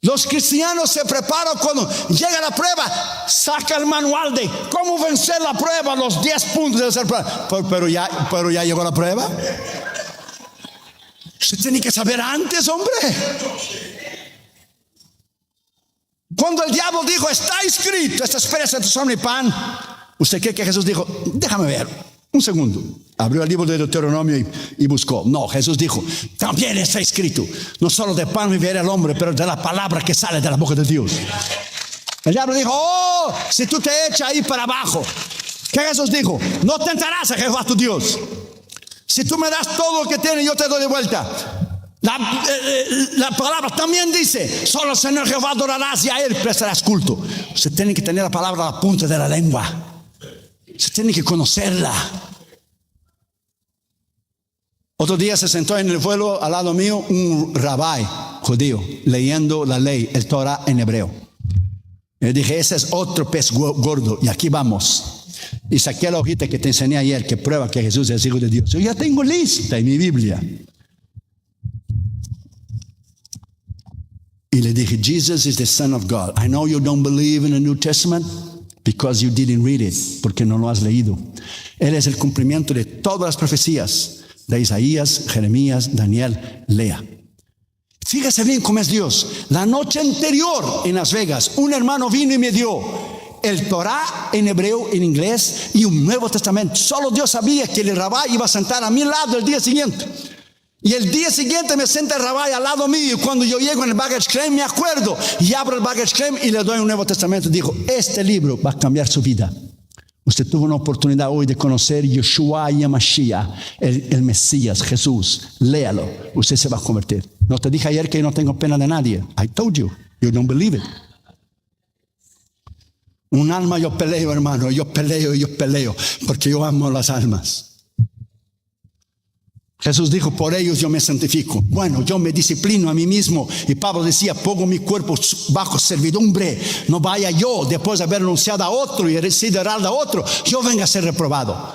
Los cristianos se preparan cuando llega la prueba, saca el manual de cómo vencer la prueba, los 10 puntos de hacer prueba. Pero ya llegó la prueba. Usted tiene que saber antes, hombre. Cuando el diablo dijo, está escrito, esta espera es tu hombre y pan. ¿Usted cree que Jesús dijo, déjame ver, un segundo? Abrió el libro de Deuteronomio y buscó. No, Jesús dijo, también está escrito, no solo de pan vivirá el hombre, pero de la palabra que sale de la boca de Dios. El diablo dijo, si tú te echas ahí para abajo, ¿qué Jesús dijo? No tentarás a Jehová tu Dios. Si tú me das todo lo que tienes, yo te doy de vuelta. La palabra también dice, solo al Señor Jehová adorarás y a Él prestarás culto. Usted tiene que tener la palabra a la punta de la lengua. Usted tiene que conocerla. Otro día se sentó en el vuelo al lado mío un rabí judío leyendo la ley, el Torah en hebreo. Le dije, ese es otro pez gordo y aquí vamos. Y saqué la hojita que te enseñé ayer que prueba que Jesús es hijo de Dios. Yo ya tengo lista en mi Biblia. Y le dije, Jesus is the Son of God. I know you don't believe in the New Testament because you didn't read it, porque no lo has leído. Él es el cumplimiento de todas las profecías de Isaías, Jeremías, Daniel. Lea. Fíjese bien cómo es Dios. La noche anterior en Las Vegas, un hermano vino y me dio el Torah en hebreo, en inglés y un Nuevo Testamento. Solo Dios sabía que el rabí iba a sentar a mi lado el día siguiente. Y el día siguiente me sienta el rabí al lado mío. Y cuando yo llego en el baggage claim, me acuerdo y abro el baggage claim y le doy un Nuevo Testamento. Dijo, este libro va a cambiar su vida. Usted tuvo una oportunidad hoy de conocer Yeshua Yamashiach, el Mesías, Jesús. Léalo, usted se va a convertir. No te dije ayer que yo no tengo pena de nadie. I told you, you don't believe it. Un alma yo peleo, hermano, yo peleo, porque yo amo las almas. Jesús dijo, por ellos yo me santifico. Bueno, yo me disciplino a mí mismo. Y Pablo decía, pongo mi cuerpo bajo servidumbre. No vaya yo, después de haber anunciado a otro y liderar a otro, yo venga a ser reprobado.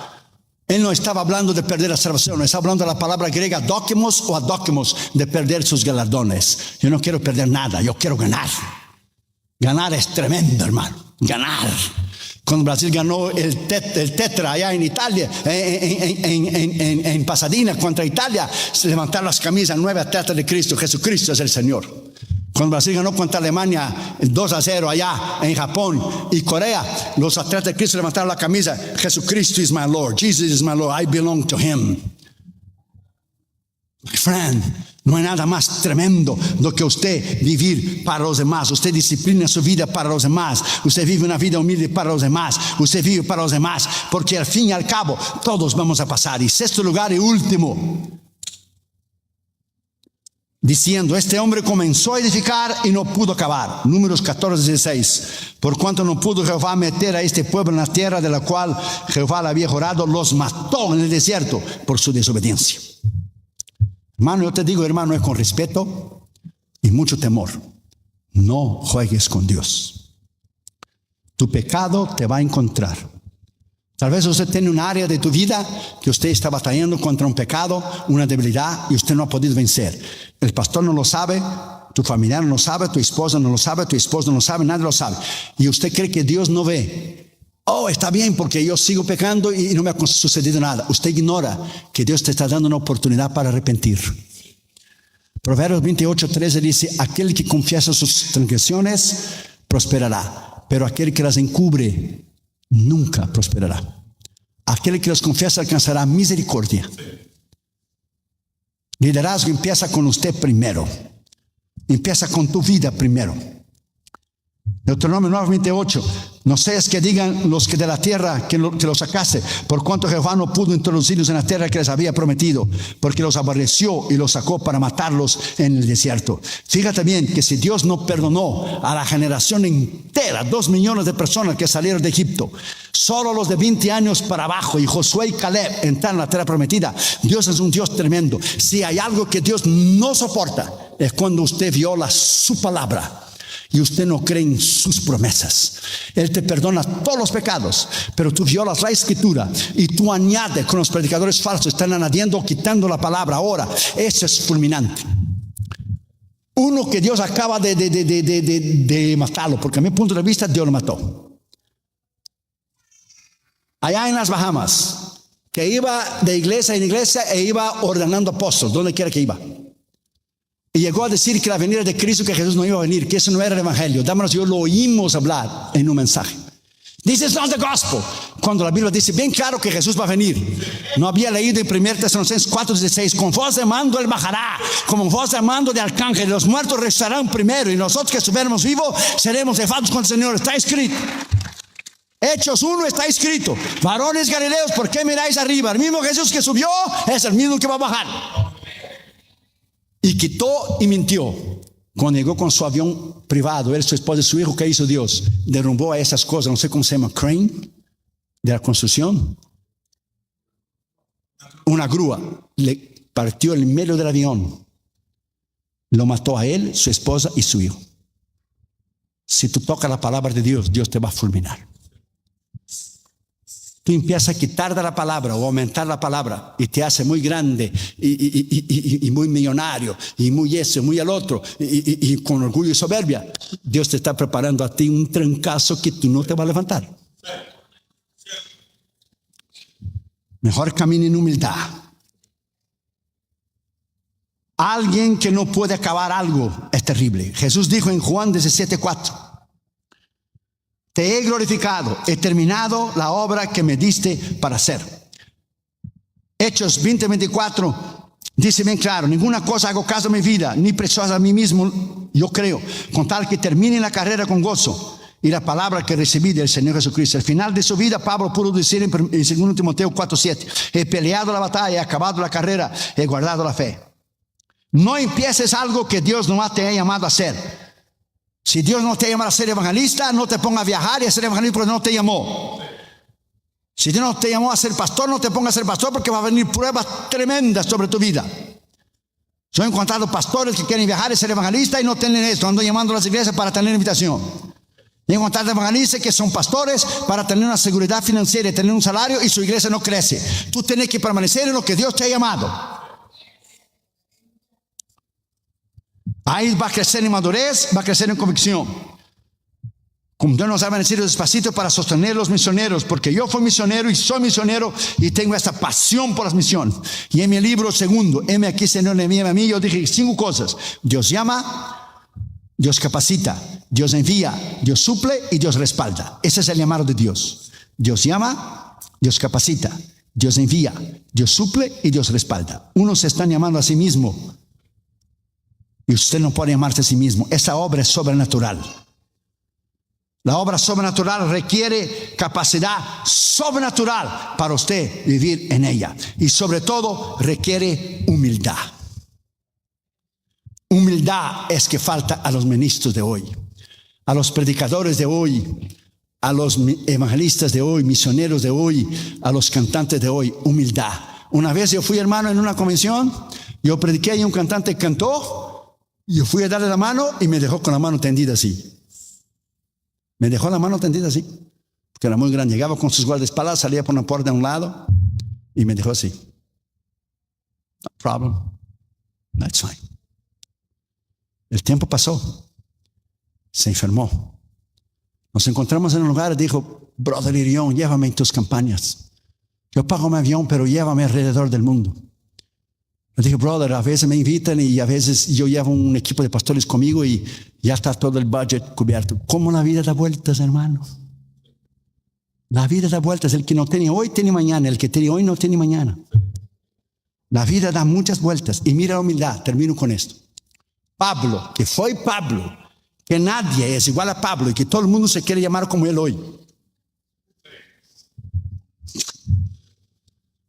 Él no estaba hablando de perder la salvación, estaba hablando de la palabra griega dóquimos o adóquimos, de perder sus galardones. Yo no quiero perder nada, yo quiero ganar. Ganar es tremendo, hermano, ganar. Cuando Brasil ganó el tetra allá en Italia, en Pasadena contra Italia, se levantaron las camisas 9 atletas de Cristo. Jesucristo es el Señor. Cuando Brasil ganó contra Alemania 2-0 allá en Japón y Corea, los atletas de Cristo levantaron la camisa. Jesucristo is my Lord. Jesus is my Lord. I belong to Him. My friend, no hay nada más tremendo do que usted vivir para los demás. Usted disciplina su vida para los demás. Usted vive una vida humilde para los demás. Usted vive para los demás. Porque al fin y al cabo todos vamos a pasar. Y sexto lugar y último, diciendo, este hombre comenzó a edificar y no pudo acabar. Números 14:16. Por cuanto no pudo Jehová meter a este pueblo en la tierra de la cual Jehová le había jurado, los mató en el desierto por su desobediencia. Hermano, yo te digo, hermano, es con respeto y mucho temor. No juegues con Dios. Tu pecado te va a encontrar. Tal vez usted tiene un área de tu vida que usted está batallando contra un pecado, una debilidad, y usted no ha podido vencer. El pastor no lo sabe, tu familiar no lo sabe, tu esposa no lo sabe, tu esposo no lo sabe, nadie lo sabe. Y usted cree que Dios no ve. Oh, está bien porque yo sigo pecando y no me ha sucedido nada. Usted ignora que Dios te está dando una oportunidad para arrepentir. Proverbios 28:13 dice, aquel que confiesa sus transgresiones prosperará, pero aquel que las encubre nunca prosperará. Aquel que las confiesa alcanzará misericordia. Liderazgo empieza con usted primero. Empieza con tu vida primero. Deuteronomio 9:28. No seas que digan los que de la tierra que los sacase, por cuanto Jehová no pudo introducirlos en la tierra que les había prometido, porque los aborreció y los sacó para matarlos en el desierto. Fíjate bien que si Dios no perdonó a la generación entera, 2 millones de personas que salieron de Egipto, solo los de 20 años para abajo y Josué y Caleb entraron en la tierra prometida. Dios es un Dios tremendo. Si hay algo que Dios no soporta, es cuando usted viola su palabra y usted no cree en sus promesas. Él te perdona todos los pecados, pero tú violas la escritura y tú añades con los predicadores falsos, están añadiendo, quitando la palabra ahora. Eso es fulminante. Uno que Dios acaba de matarlo, porque a mi punto de vista Dios lo mató. Allá en las Bahamas, que iba de iglesia en iglesia e iba ordenando apóstoles, donde quiera que iba. Y llegó a decir que la venida de Cristo, que Jesús no iba a venir, que eso no era el evangelio. Dámonos, yo lo oímos hablar en un mensaje. This is not the gospel. Cuando la Biblia dice bien claro que Jesús va a venir. No había leído en 1 Tesalonicenses 4:16, con voz de mando él bajará, como voz de mando de arcángel. Los muertos resucitarán primero y nosotros que estuviéramos vivos seremos llevados con el Señor. Está escrito. Hechos 1 está escrito. Varones galileos, ¿por qué miráis arriba? El mismo Jesús que subió es el mismo que va a bajar. Y quitó y mintió. Cuando llegó con su avión privado, él, su esposa y su hijo, ¿qué hizo Dios? Derrumbó a esas cosas, no sé cómo se llama, crane, de la construcción. Una grúa le partió en medio del avión. Lo mató a él, su esposa y su hijo. Si tú tocas la palabra de Dios, Dios te va a fulminar. tú empiezas a quitar de la palabra o aumentar la palabra y te hace muy grande y muy millonario y muy eso, muy al otro y con orgullo y soberbia, Dios te está preparando a ti un trancazo que tú no te vas a levantar. Mejor camina en humildad. Alguien que no puede acabar algo es terrible. Jesús dijo en Juan 17:4: te he glorificado, he terminado la obra que me diste para hacer. Hechos 20:24 dice bien claro: ninguna cosa hago caso a mi vida, ni preciosa a mí mismo, yo creo, con tal que termine la carrera con gozo y la palabra que recibí del Señor Jesucristo. Al final de su vida, Pablo pudo decir en 2 Timoteo 4:7: he peleado la batalla, he acabado la carrera, he guardado la fe. No empieces algo que Dios no te ha llamado a hacer. Si Dios no te ha llamado a ser evangelista, no te pongas a viajar y a ser evangelista porque no te llamó. Si Dios no te llamó a ser pastor, no te pongas a ser pastor porque va a venir pruebas tremendas sobre tu vida. Yo he encontrado pastores que quieren viajar y ser evangelistas y no tienen esto. Ando llamando a las iglesias para tener invitación. He encontrado evangelistas que son pastores para tener una seguridad financiera y tener un salario y su iglesia no crece. Tú tienes que permanecer en lo que Dios te ha llamado. Ahí va a crecer en madurez, va a crecer en convicción. Como Dios nos ha bendecido despacito para sostener los misioneros, porque yo fui misionero y soy misionero y tengo esta pasión por las misiones. Y en mi libro segundo, heme aquí, Señor, envíame a mí, yo dije 5 cosas: Dios llama, Dios capacita, Dios envía, Dios suple y Dios respalda. Ese es el llamado de Dios. Dios llama, Dios capacita, Dios envía, Dios suple y Dios respalda. Unos se están llamando a sí mismo y usted no puede llamarse a sí mismo. Esa obra es sobrenatural. La obra sobrenatural requiere capacidad sobrenatural para usted vivir en ella. Y sobre todo requiere humildad. Humildad es que falta a los ministros de hoy, a los predicadores de hoy, a los evangelistas de hoy, misioneros de hoy, a los cantantes de hoy. Humildad. Una vez yo fui, hermano, en una convención, yo prediqué y un cantante cantó. Yo fui a darle la mano y me dejó con la mano tendida así. Me dejó la mano tendida así, porque era muy grande. Llegaba con sus guardaespaldas, salía por una puerta de un lado y me dejó así. No problem. That's fine. El tiempo pasó. Se enfermó. Nos encontramos en un lugar y dijo: brother Irión, llévame en tus campañas. Yo pago mi avión, pero llévame alrededor del mundo. Le dije: brother, a veces me invitan y a veces yo llevo un equipo de pastores conmigo y ya está todo el budget cubierto. ¿Cómo la vida da vueltas, hermano? La vida da vueltas. El que no tiene hoy tiene mañana. El que tiene hoy no tiene mañana. La vida da muchas vueltas. Y mira la humildad. Termino con esto. Pablo, que fue Pablo, que nadie es igual a Pablo y que todo el mundo se quiere llamar como él hoy.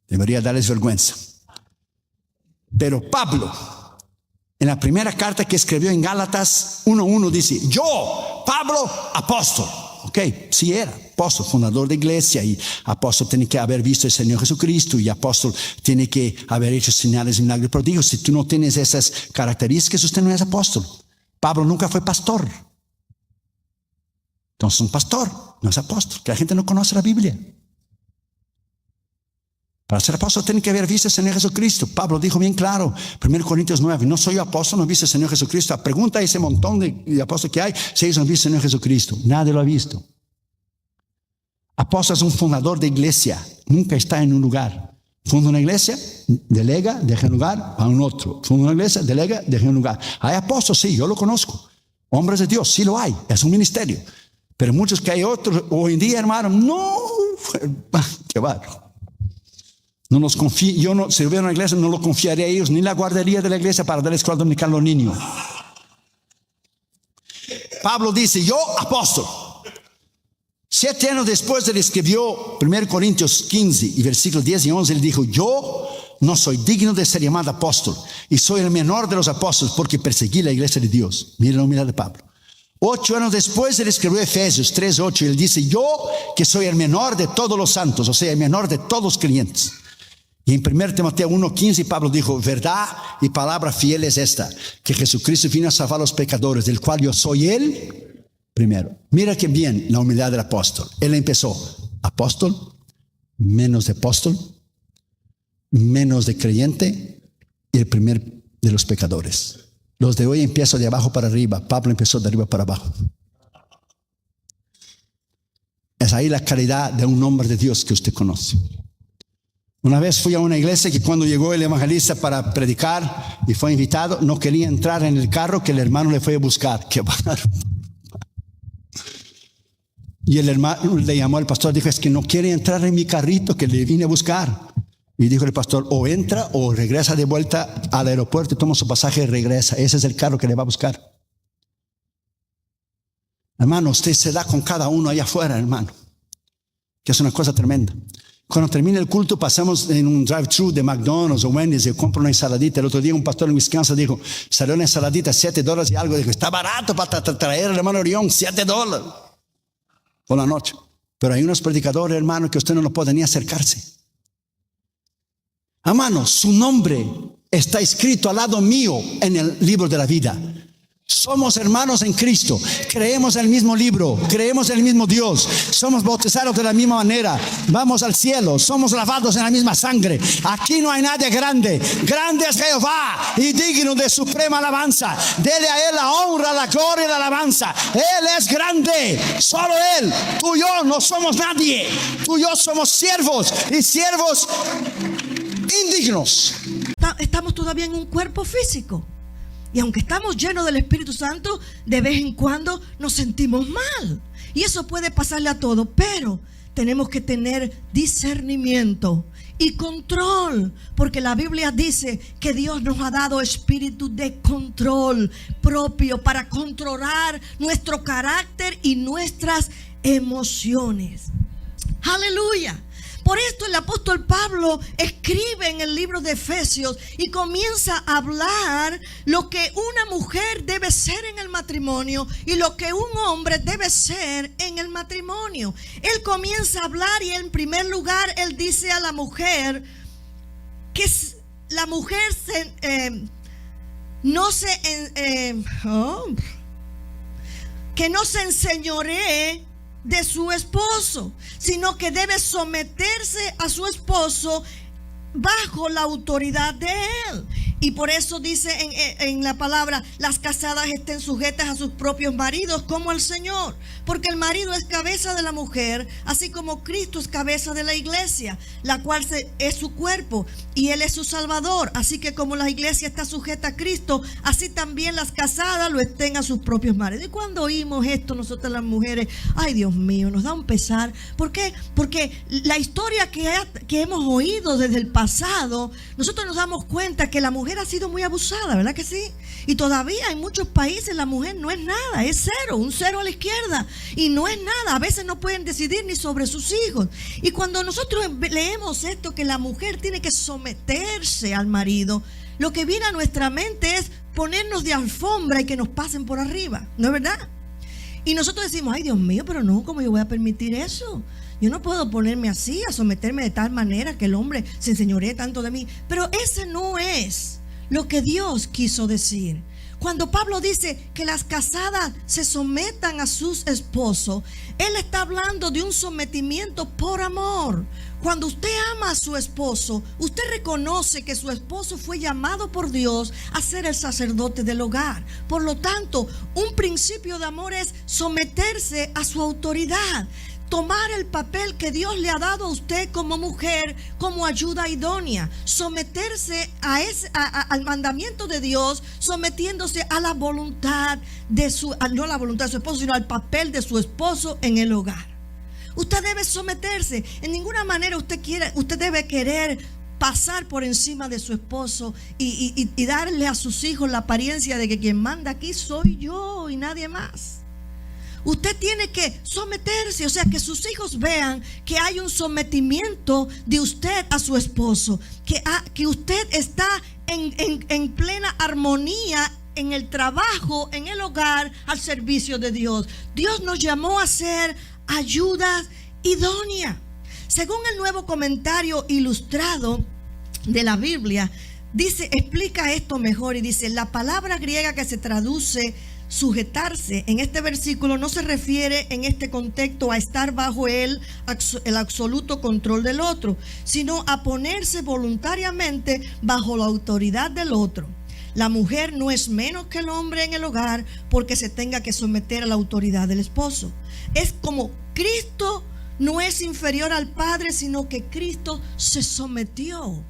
Debería darles vergüenza. Pero Pablo, en la primera carta que escribió en Gálatas 1:1 dice: yo, Pablo, apóstol. Ok, sí era apóstol, fundador de iglesia, y apóstol tiene que haber visto al Señor Jesucristo, y apóstol tiene que haber hecho señales y milagros y prodigios. Si tú no tienes esas características, usted no es apóstol. Pablo nunca fue pastor. Entonces un pastor no es apóstol, que la gente no conoce la Biblia. Para ser apóstol tiene que haber visto al Señor Jesucristo. Pablo dijo bien claro, 1 Corintios 9, no soy apóstol, no he visto al Señor Jesucristo. Pregunta a ese montón de apóstoles que hay si ellos no han visto al Señor Jesucristo. Nadie lo ha visto. Apóstol es un fundador de iglesia, nunca está en un lugar. Funda una iglesia, delega, deja un lugar a un otro. Funda una iglesia, delega, deja un lugar. ¿Hay apóstoles? Sí, yo lo conozco. Hombres de Dios, sí lo hay, es un ministerio. Pero muchos que hay otros hoy en día, hermano, no, qué barro. No los confío, yo no, si hubiera una iglesia, no lo confiaría a ellos, ni la guardería de la iglesia para dar la escuela dominical a los niños. Pablo dice: yo, apóstol. 7 años después él escribió 1 Corintios 15 y versículos 10 y 11, él dijo: yo no soy digno de ser llamado apóstol y soy el menor de los apóstoles porque perseguí la iglesia de Dios. Miren la humildad de Pablo. 8 años después él escribió Efesios 3:8 y él dice: yo que soy el menor de todos los santos, o sea, el menor de todos los creyentes. Y en 1 Timoteo 1:15 Pablo dijo: verdad y palabra fiel es esta, que Jesucristo vino a salvar a los pecadores, del cual yo soy el primero. Mira que bien la humildad del apóstol. Él empezó apóstol, menos de apóstol, menos de creyente y el primer de los pecadores. Los de hoy empiezan de abajo para arriba. Pablo empezó de arriba para abajo. Es ahí la calidad de un hombre de Dios que usted conoce. Una vez fui a una iglesia que cuando llegó el evangelista para predicar y fue invitado, no quería entrar en el carro que el hermano le fue a buscar. ¡Qué bárbaro! Y el hermano le llamó al pastor, dijo, es que no quiere entrar en mi carrito que le vine a buscar. Y dijo el pastor, o entra o regresa de vuelta al aeropuerto y toma su pasaje y regresa. Ese es el carro que le va a buscar. Hermano, usted se da con cada uno allá afuera, hermano, que es una cosa tremenda. Cuando termina el culto, pasamos en un drive-thru de McDonald's o Wendy's y compro una ensaladita. El otro día un pastor en Wisconsin dijo, salió una ensaladita $7 y algo. Dijo, está barato para traer al hermano Orión, $7 por la noche. Pero hay unos predicadores, hermano, que usted no lo puede ni acercarse. Hermano, su nombre está escrito al lado mío en el libro de la vida. Somos hermanos en Cristo, creemos en el mismo libro, creemos en el mismo Dios, somos bautizados de la misma manera, vamos al cielo, somos lavados en la misma sangre. Aquí no hay nadie grande, grande es Jehová y digno de suprema alabanza. Dele a Él la honra, la gloria y la alabanza. Él es grande, solo Él. Tú y yo no somos nadie, tú y yo somos siervos y siervos indignos. Estamos todavía en un cuerpo físico. Y aunque estamos llenos del Espíritu Santo, de vez en cuando nos sentimos mal. Y eso puede pasarle a todo. Pero tenemos que tener discernimiento y control. Porque la Biblia dice que Dios nos ha dado espíritu de control propio para controlar nuestro carácter y nuestras emociones. Aleluya. Por esto el apóstol Pablo escribe en el libro de Efesios y comienza a hablar lo que una mujer debe ser en el matrimonio y lo que un hombre debe ser en el matrimonio. Él comienza a hablar y en primer lugar él dice a la mujer que la mujer que no se enseñoree de su esposo, sino que debe someterse a su esposo bajo la autoridad de él. Y por eso dice en la palabra, las casadas estén sujetas a sus propios maridos como al Señor, porque el marido es cabeza de la mujer, así como Cristo es cabeza de la iglesia, la cual es su cuerpo y Él es su Salvador. Así que como la iglesia está sujeta a Cristo, así también las casadas lo estén a sus propios maridos. Y cuando oímos esto nosotras las mujeres, ay Dios mío, nos da un pesar. ¿Por qué? Porque la historia que hemos oído desde el pasado, nosotros nos damos cuenta que la mujer ha sido muy abusada, ¿verdad que sí? Y todavía en muchos países la mujer no es nada, es cero, un cero a la izquierda, y no es nada. A veces no pueden decidir ni sobre sus hijos. Y cuando nosotros leemos esto, que la mujer tiene que someterse al marido, lo que viene a nuestra mente es ponernos de alfombra y que nos pasen por arriba, ¿no es verdad? Y nosotros decimos, ay Dios mío, pero no, ¿cómo yo voy a permitir eso? Yo no puedo ponerme así, a someterme de tal manera que el hombre se enseñoree tanto de mí. Pero ese no es lo que Dios quiso decir. Cuando Pablo dice que las casadas se sometan a sus esposos, él está hablando de un sometimiento por amor. Cuando usted ama a su esposo, usted reconoce que su esposo fue llamado por Dios a ser el sacerdote del hogar. Por lo tanto, un principio de amor es someterse a su autoridad. Tomar el papel que Dios le ha dado a usted como mujer, como ayuda idónea. Someterse al mandamiento de Dios, sometiéndose a la voluntad de no la voluntad de su esposo, sino al papel de su esposo en el hogar. Usted debe someterse. En ninguna manera usted debe querer pasar por encima de su esposo y darle a sus hijos la apariencia de que quien manda aquí soy yo y nadie más. Usted tiene que someterse, o sea, que sus hijos vean que hay un sometimiento de usted a su esposo, que usted está en plena armonía en el trabajo, en el hogar, al servicio de Dios. Dios nos llamó a ser ayuda idónea. Según el Nuevo Comentario Ilustrado de la Biblia, explica esto mejor y dice, la palabra griega que se traduce sujetarse en este versículo no se refiere en este contexto a estar bajo el absoluto control del otro, sino a ponerse voluntariamente bajo la autoridad del otro. La mujer no es menos que el hombre en el hogar porque se tenga que someter a la autoridad del esposo. Es como Cristo no es inferior al Padre, sino que Cristo se sometió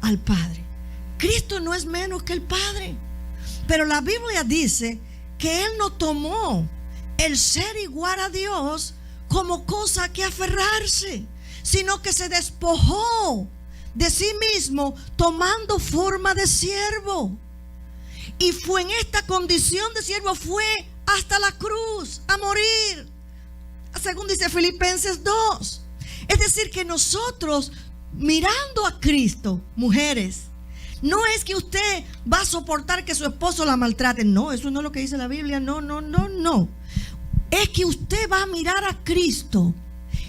al Padre. Cristo no es menos que el Padre. Pero la Biblia dice que Él no tomó el ser igual a Dios como cosa que aferrarse, sino que se despojó de sí mismo tomando forma de siervo. Y fue en esta condición de siervo, fue hasta la cruz a morir, según dice Filipenses 2. Es decir, que nosotros, mirando a Cristo, mujeres, no es que usted va a soportar que su esposo la maltrate. No, eso no es lo que dice la Biblia. No. Es que usted va a mirar a Cristo.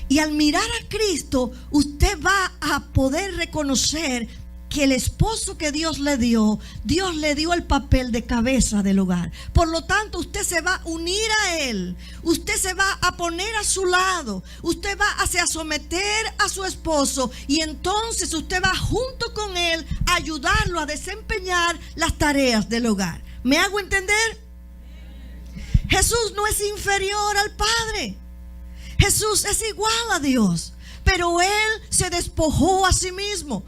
Y al mirar a Cristo, usted va a poder reconocer que el esposo que Dios le dio el papel de cabeza del hogar. Por lo tanto, usted se va a unir a Él. Usted se va a poner a su lado. Usted va a someter a su esposo. Y entonces usted va junto con Él a ayudarlo a desempeñar las tareas del hogar. ¿Me hago entender? Jesús no es inferior al Padre. Jesús es igual a Dios. Pero Él se despojó a sí mismo.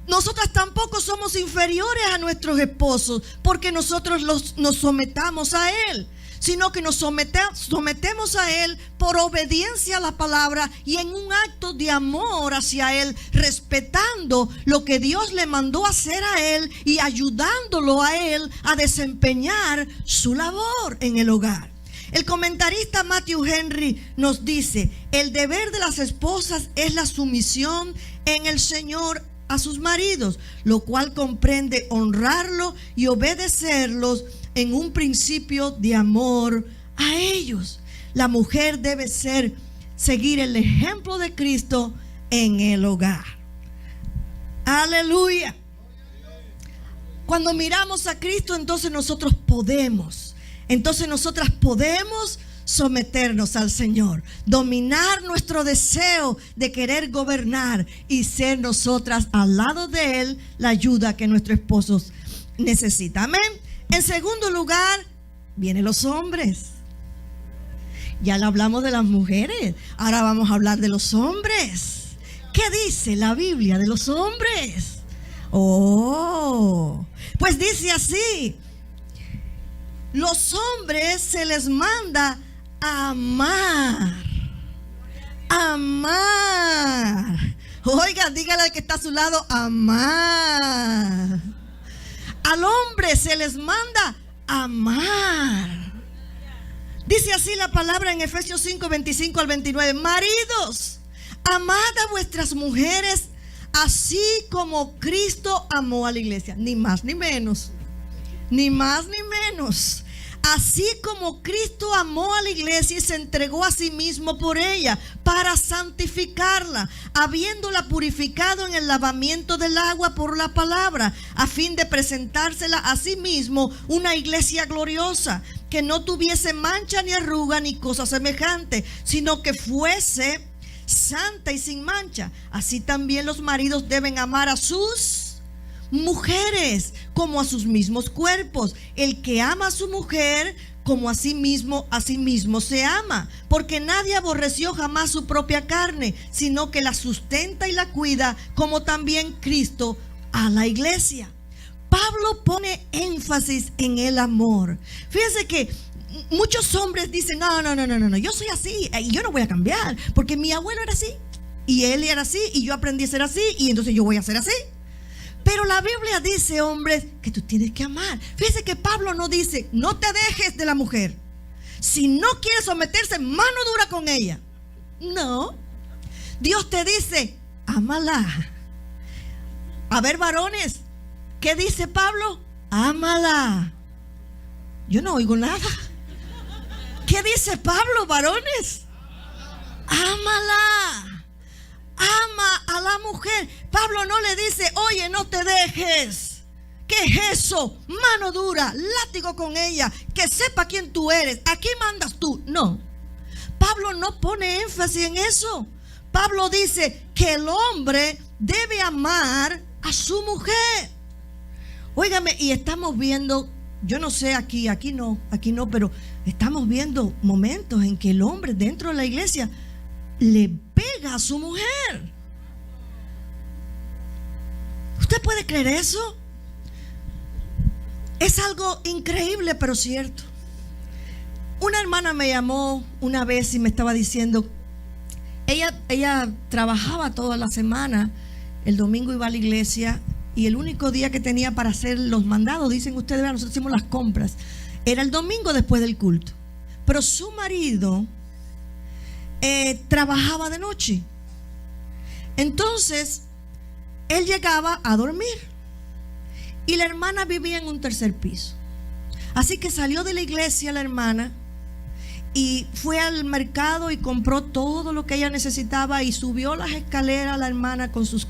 Nosotras tampoco somos inferiores a nuestros esposos porque nosotros nos sometamos a Él, sino que nos sometemos a Él por obediencia a la palabra y en un acto de amor hacia Él, respetando lo que Dios le mandó hacer a Él y ayudándolo a Él a desempeñar su labor en el hogar. El comentarista Matthew Henry nos dice: el deber de las esposas es la sumisión en el Señor a sus maridos, lo cual comprende honrarlo y obedecerlos en un principio de amor a ellos. La mujer debe seguir el ejemplo de Cristo en el hogar. Aleluya. Cuando miramos a Cristo, entonces nosotras podemos someternos al Señor, dominar nuestro deseo de querer gobernar y ser nosotras al lado de Él la ayuda que nuestro esposo necesita. Amén. En segundo lugar, vienen los hombres. Ya le hablamos de las mujeres, ahora vamos a hablar de los hombres. ¿Qué dice la Biblia de los hombres? Pues dice así: los hombres se les manda a amar. Oiga, dígale al que está a su lado: amar. Al hombre se les manda a amar. Dice así la palabra en Efesios 5, 25 al 29. Maridos, amad a vuestras mujeres así como Cristo amó a la iglesia. Ni más ni menos. Ni más ni menos. Así como Cristo amó a la iglesia y se entregó a sí mismo por ella para santificarla, habiéndola purificado en el lavamiento del agua por la palabra, a fin de presentársela a sí mismo una iglesia gloriosa, que no tuviese mancha ni arruga ni cosa semejante, sino que fuese santa y sin mancha. Así también los maridos deben amar a sus mujeres como a sus mismos cuerpos. El que ama a su mujer como a sí mismo se ama, porque nadie aborreció jamás su propia carne, sino que la sustenta y la cuida, como también Cristo a la iglesia. Pablo pone énfasis en el amor. Fíjense que muchos hombres dicen: no, yo soy así y yo no voy a cambiar, porque mi abuelo era así y él era así y yo aprendí a ser así y entonces yo voy a ser así. Pero la Biblia dice, hombres, que tú tienes que amar. Fíjese que Pablo no dice: no te dejes de la mujer. Si no quieres someterse, mano dura con ella. No. Dios te dice: ámala. A ver, varones, ¿qué dice Pablo? Ámala. Yo no oigo nada. ¿Qué dice Pablo, varones? Ámala. Ama a la mujer. Pablo no le dice: oye, no te dejes. ¿Qué ¿Qué es eso? Mano dura, látigo con ella, que sepa quién tú eres. Aquí mandas tú. No. Pablo no pone énfasis en eso. Pablo dice que el hombre debe amar a su mujer. Óigame, y estamos viendo, yo no sé aquí no, pero estamos viendo momentos en que el hombre dentro de la iglesia le pega a su mujer. ¿Usted puede creer eso? Es algo increíble, pero cierto. Una hermana me llamó una vez y me estaba diciendo, ella trabajaba toda la semana, el domingo iba a la iglesia y el único día que tenía para hacer los mandados, dicen ustedes, nosotros hicimos las compras, era el domingo después del culto. Pero su marido trabajaba de noche. Entonces él llegaba a dormir y la hermana vivía en un tercer piso. Así que salió de la iglesia la hermana y fue al mercado y compró todo lo que ella necesitaba y subió las escaleras la hermana con sus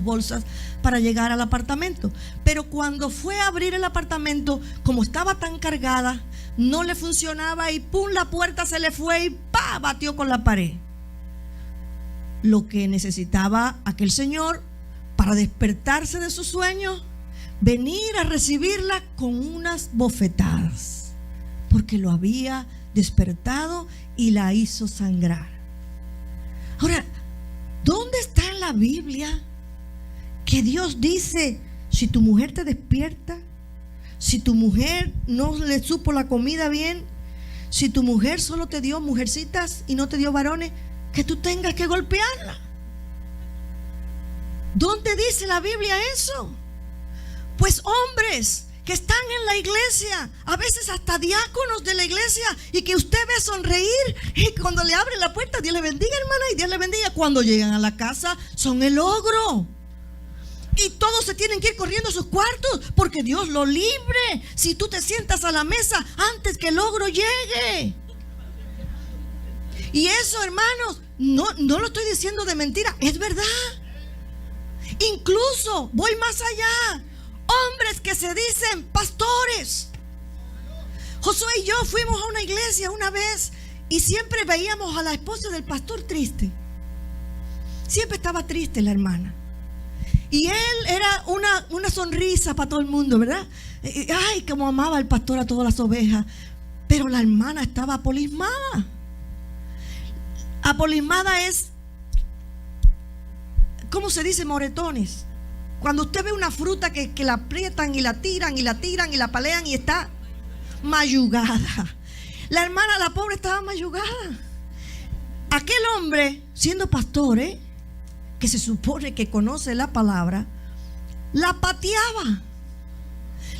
bolsas para llegar al apartamento. Pero cuando fue a abrir el apartamento, como estaba tan cargada, no le funcionaba y ¡pum! La puerta se le fue y ¡pa! Batió con la pared. Lo que necesitaba aquel señor para despertarse de su sueño, venir a recibirla con unas bofetadas, porque lo había despertado y la hizo sangrar. Ahora, ¿dónde está en la Biblia que Dios dice, si tu mujer te despierta, si tu mujer no le supo la comida bien, si tu mujer solo te dio mujercitas y no te dio varones, que tú tengas que golpearla? ¿Dónde dice la Biblia eso? Pues hombres que están en la iglesia, a veces hasta diáconos de la iglesia, y que usted ve sonreír y cuando le abre la puerta, Dios le bendiga, hermana, y Dios le bendiga. Cuando llegan a la casa son el ogro y todos se tienen que ir corriendo a sus cuartos porque Dios lo libre si tú te sientas a la mesa antes que el ogro llegue. Y eso, hermanos, no lo estoy diciendo de mentira, es verdad. Incluso voy más allá. Hombres que se dicen pastores. Josué y yo fuimos a una iglesia una vez y siempre veíamos a la esposa del pastor triste. Siempre estaba triste la hermana. Y él era una sonrisa para todo el mundo, ¿verdad? Ay, como amaba el pastor a todas las ovejas. Pero la hermana estaba apolismada. Apolismada es, ¿cómo se dice? Moretones. Cuando usted ve una fruta que la aprietan y la tiran y la tiran y la palean y está mayugada. La hermana, la pobre, estaba mayugada. Aquel hombre, siendo pastor, que se supone que conoce la palabra, la pateaba.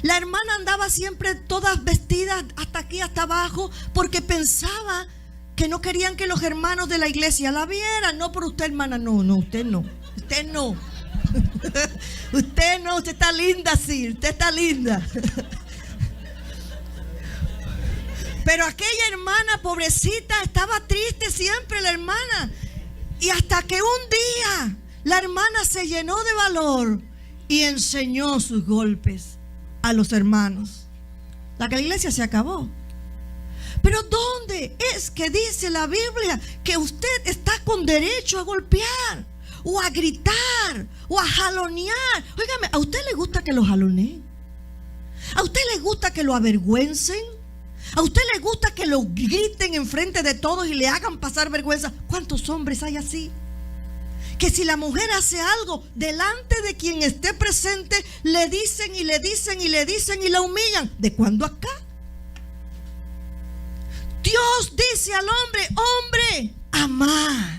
La hermana andaba siempre todas vestidas hasta aquí, hasta abajo, porque pensaba que no querían que los hermanos de la iglesia la vieran. No, pero usted, hermana, no, usted no. Usted no. Usted no, usted está linda, sí, usted está linda. Pero aquella hermana pobrecita estaba triste siempre, la hermana. Y hasta que un día la hermana se llenó de valor y enseñó sus golpes a los hermanos. La iglesia se acabó. Pero ¿dónde es que dice la Biblia que usted está con derecho a golpear, o a gritar, o a jalonear? Óigame, ¿a usted le gusta que lo jaloneen? ¿A usted le gusta que lo avergüencen? ¿A usted le gusta que lo griten enfrente de todos y le hagan pasar vergüenza? ¿Cuántos hombres hay así? Que si la mujer hace algo delante de quien esté presente, le dicen y le dicen y le dicen y la humillan. ¿De cuándo acá? Dios dice al hombre: hombre, amad.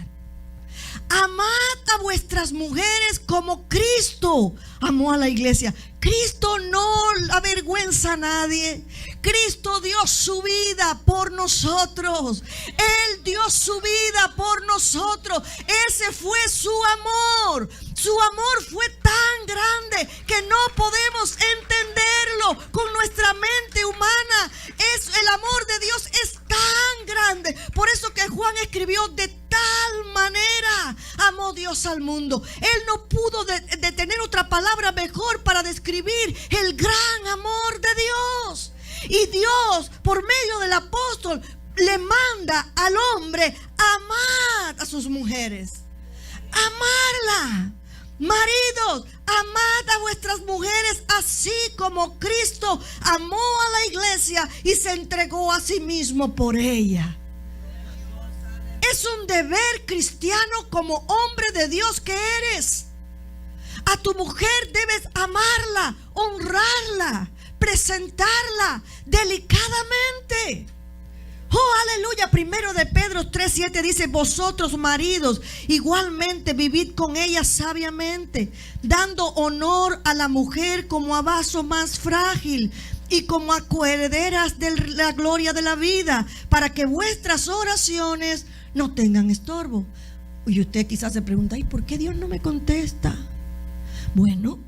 Amad a vuestras mujeres como Cristo amó a la iglesia. Cristo no avergüenza a nadie. Cristo dio su vida por nosotros. Él dio su vida por nosotros. Ese fue su amor. Su amor fue tan grande que no podemos entenderlo con nuestra mente humana. El amor de Dios es tan grande. Por eso que Juan escribió: de tal manera amó amó Dios al mundo. Él no pudo de tener otra palabra mejor para describir el gran amor de Dios. Y Dios, por medio del apóstol, le manda al hombre amar a sus mujeres. Amarla. Maridos, amad a vuestras mujeres así como Cristo amó a la iglesia y se entregó a sí mismo por ella. Es un deber cristiano como hombre de Dios que eres. A tu mujer debes amarla, honrarla, presentarla delicadamente. Oh, aleluya. Primero de Pedro 3:7 dice: vosotros, maridos, igualmente vivid con ella sabiamente, dando honor a la mujer como a vaso más frágil y como a coherederas de la gloria de la vida, para que vuestras oraciones no tengan estorbo. Y usted quizás se pregunta: ¿y por qué Dios no me contesta? Bueno,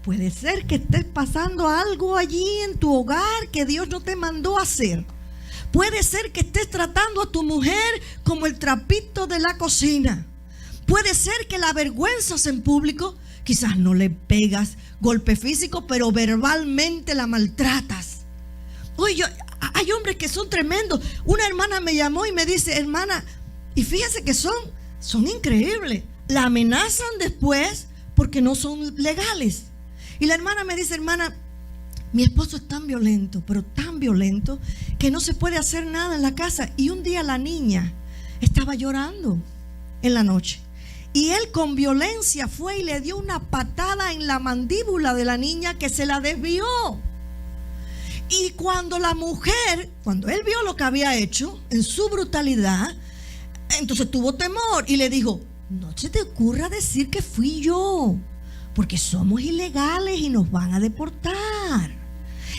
puede ser que estés pasando algo allí en tu hogar que Dios no te mandó a hacer. Puede ser que estés tratando a tu mujer como el trapito de la cocina. Puede ser que la avergüenzas en público. Quizás no le pegas golpe físico, pero verbalmente la maltratas. Oye, hay hombres que son tremendos. Una hermana me llamó y me dice: hermana, y fíjese que son increíbles. La amenazan después porque no son legales. Y la hermana me dice: hermana, mi esposo es tan violento, pero tan violento, que no se puede hacer nada en la casa. Y un día la niña estaba llorando en la noche, y él con violencia fue y le dio una patada en la mandíbula de la niña que se la desvió. Y cuando él vio lo que había hecho en su brutalidad, entonces tuvo temor y le dijo: no se te ocurra decir que fui yo, porque somos ilegales y nos van a deportar.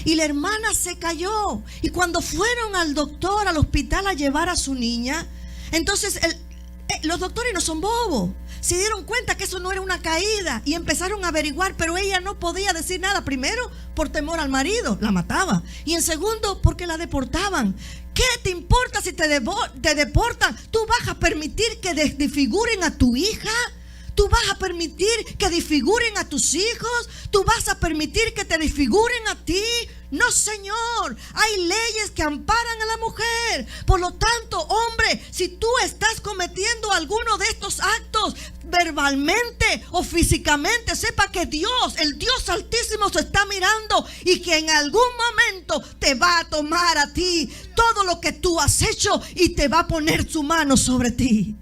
Y la hermana se cayó. Y cuando fueron al doctor, al hospital, a llevar a su niña, entonces los doctores no son bobos. Se dieron cuenta que eso no era una caída y empezaron a averiguar, pero ella no podía decir nada. Primero, por temor al marido, la mataba. Y en segundo, porque la deportaban. ¿Qué te importa si te deportan? ¿Tú vas a permitir que desfiguren a tu hija? ¿Tú vas a permitir que desfiguren a tus hijos? ¿Tú vas a permitir que te desfiguren a ti? No, señor. Hay leyes que amparan a la mujer. Por lo tanto, hombre, si tú estás cometiendo alguno de estos actos verbalmente o físicamente, sepa que Dios, el Dios Altísimo, se está mirando y que en algún momento te va a tomar a ti todo lo que tú has hecho y te va a poner su mano sobre ti.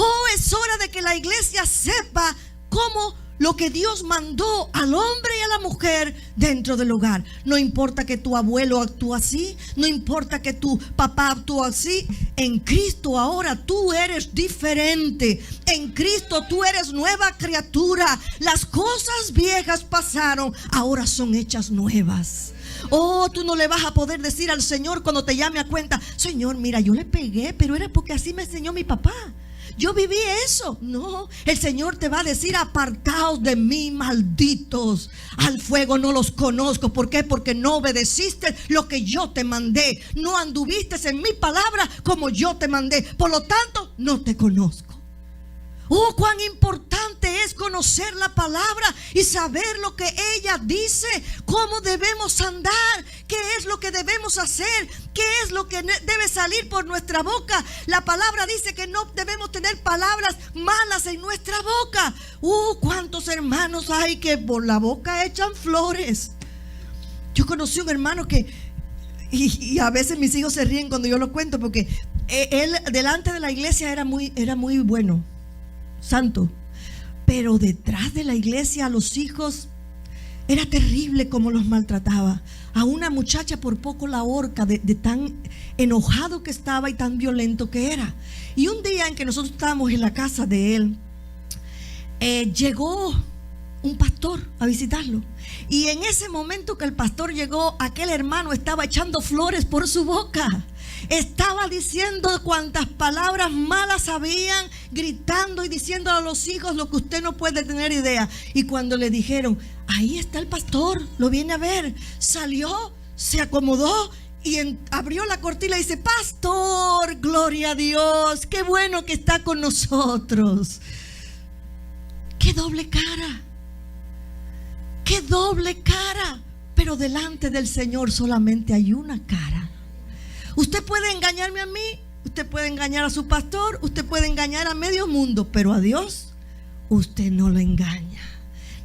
Oh, es hora de que la iglesia sepa cómo lo que Dios mandó al hombre y a la mujer dentro del hogar. No importa que tu abuelo actúe así, no importa que tu papá actúe así. En Cristo ahora tú eres diferente. En Cristo tú eres nueva criatura. Las cosas viejas pasaron, ahora son hechas nuevas. Oh, tú no le vas a poder decir al Señor cuando te llame a cuenta: Señor, mira, yo le pegué, pero era porque así me enseñó mi papá. Yo viví eso. No, el Señor te va a decir: apartaos de mí, malditos, al fuego no los conozco. ¿Por qué? Porque no obedeciste lo que yo te mandé. No anduviste en mi palabra como yo te mandé. Por lo tanto, no te conozco. Oh, cuán importante es conocer la palabra y saber lo que ella dice, cómo debemos andar, qué es lo que debemos hacer, qué es lo que debe salir por nuestra boca. La palabra dice que no debemos tener palabras malas en nuestra boca. Cuántos hermanos hay que por la boca echan flores. Yo conocí un hermano que, y a veces mis hijos se ríen cuando yo lo cuento, porque él delante de la iglesia era muy bueno, santo, pero detrás de la iglesia a los hijos era terrible como los maltrataba. A una muchacha por poco la ahorca de tan enojado que estaba y tan violento que era. Y un día en que nosotros estábamos en la casa de él, llegó un pastor a visitarlo, y en ese momento que el pastor llegó, aquel hermano estaba echando flores por su boca. Estaba diciendo cuantas palabras malas habían, gritando y diciendo a los hijos lo que usted no puede tener idea. Y cuando le dijeron: ahí está el pastor, lo viene a ver, salió, se acomodó abrió la cortina y dice: pastor, gloria a Dios, qué bueno que está con nosotros. Qué doble cara, qué doble cara. Pero delante del Señor solamente hay una cara. Usted puede engañarme a mí, usted puede engañar a su pastor, usted puede engañar a medio mundo, pero a Dios usted no lo engaña.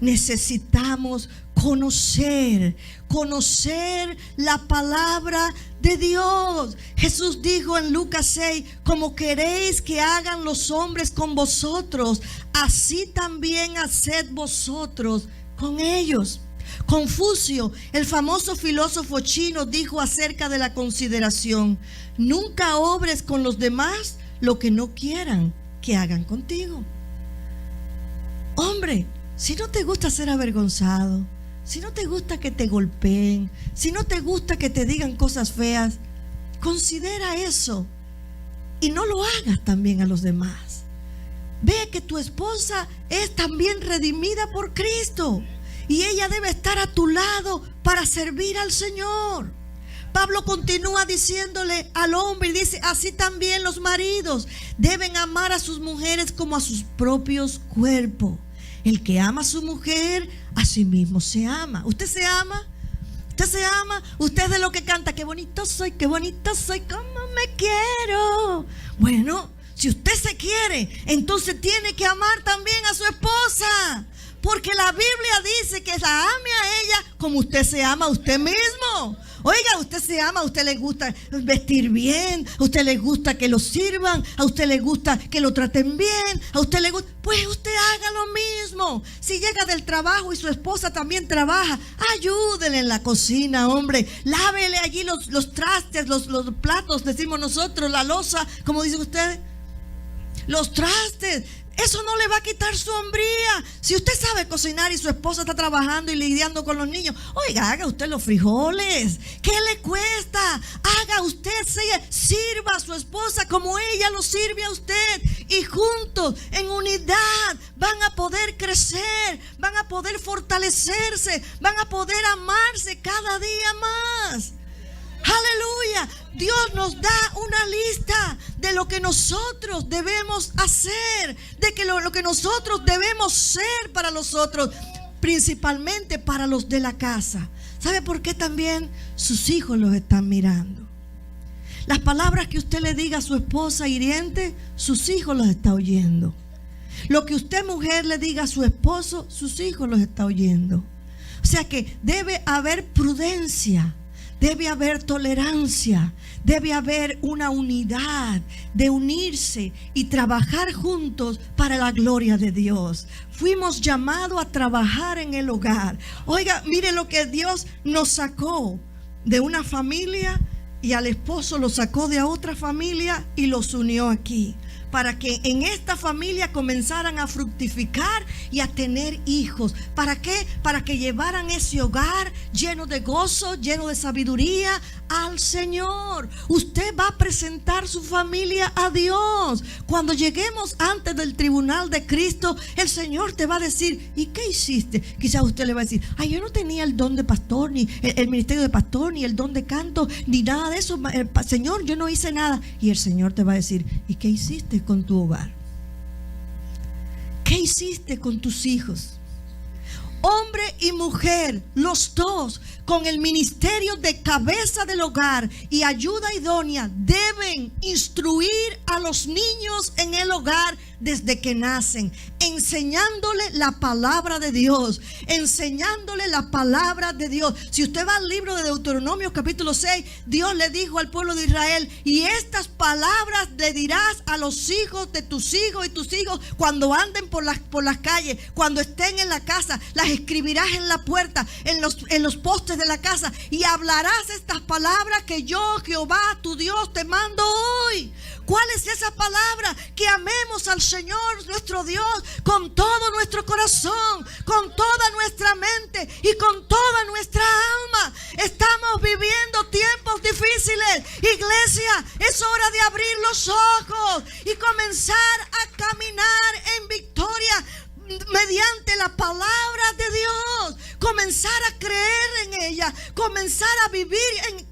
Necesitamos conocer la palabra de Dios. Jesús dijo en Lucas 6: como queréis que hagan los hombres con vosotros, así también haced vosotros con ellos. Confucio, el famoso filósofo chino, dijo acerca de la consideración: nunca obres con los demás lo que no quieran que hagan contigo. Hombre, si no te gusta ser avergonzado, si no te gusta que te golpeen, si no te gusta que te digan cosas feas, considera eso y no lo hagas también a los demás. Ve que tu esposa es también redimida por Cristo y ella debe estar a tu lado para servir al Señor. Pablo continúa diciéndole al hombre y dice: así también los maridos deben amar a sus mujeres como a sus propios cuerpos. El que ama a su mujer, a sí mismo se ama. ¿Usted se ama? ¿Usted se ama? Usted es de lo que canta: qué bonito soy, cómo me quiero. Bueno, si usted se quiere, entonces tiene que amar también a su esposa, porque la Biblia dice que la ame a ella como usted se ama a usted mismo. Oiga, usted se ama, a usted le gusta vestir bien, a usted le gusta que lo sirvan, a usted le gusta que lo traten bien, a usted le gusta, pues usted haga lo mismo. Si llega del trabajo y su esposa también trabaja, ayúdele en la cocina, hombre. Lávele allí los trastes, los platos, decimos nosotros, la loza, como dicen ustedes. Los trastes. Eso no le va a quitar su hombría. Si usted sabe cocinar y su esposa está trabajando y lidiando con los niños, oiga, haga usted los frijoles. ¿Qué le cuesta? Haga usted, sirva a su esposa como ella lo sirve a usted. Y juntos, en unidad, van a poder crecer, van a poder fortalecerse, van a poder amarse cada día más. Aleluya. Dios nos da una lista de lo que nosotros debemos hacer, de que lo que nosotros debemos ser para los otros, principalmente para los de la casa. ¿Sabe por qué también? Sus hijos los están mirando. Las palabras que usted le diga a su esposa hiriente, sus hijos los están oyendo. Lo que usted, mujer, le diga a su esposo, sus hijos los están oyendo. O sea que debe haber prudencia. Debe haber tolerancia, debe haber una unidad de unirse y trabajar juntos para la gloria de Dios. Fuimos llamados a trabajar en el hogar. Oiga, mire lo que Dios nos sacó de una familia y al esposo lo sacó de otra familia y los unió aquí, para que en esta familia comenzaran a fructificar y a tener hijos. ¿Para qué? Para que llevaran ese hogar lleno de gozo, lleno de sabiduría al Señor. Usted va a presentar su familia a Dios. Cuando lleguemos antes del tribunal de Cristo, el Señor te va a decir: ¿y qué hiciste? Quizás usted le va a decir: ay, yo no tenía el don de pastor, ni el ministerio de pastor, ni el don de canto, ni nada de eso. Señor, yo no hice nada. Y el Señor te va a decir: ¿y qué hiciste con tu hogar? ¿Qué hiciste con tus hijos? Hombre y mujer, los dos, con el ministerio de cabeza del hogar y ayuda idónea, deben instruir a los niños en el hogar desde que nacen, enseñándole la palabra de Dios, enseñándole la palabra de Dios. Si usted va al libro de Deuteronomio capítulo 6, Dios le dijo al pueblo de Israel: y estas palabras le dirás a los hijos de tus hijos y tus hijos cuando anden por las calles, cuando estén en la casa, las escribirás en la puerta, en los postes de la casa, y hablarás estas palabras que yo, Jehová tu Dios, te mando hoy. ¿Cuál es esa palabra? Que amemos al Señor nuestro Dios con todo nuestro corazón, con toda nuestra mente y con toda nuestra alma. Estamos viviendo tiempos difíciles. Iglesia, es hora de abrir los ojos y comenzar a caminar en victoria mediante la palabra de Dios, comenzar a creer en ella, comenzar a vivir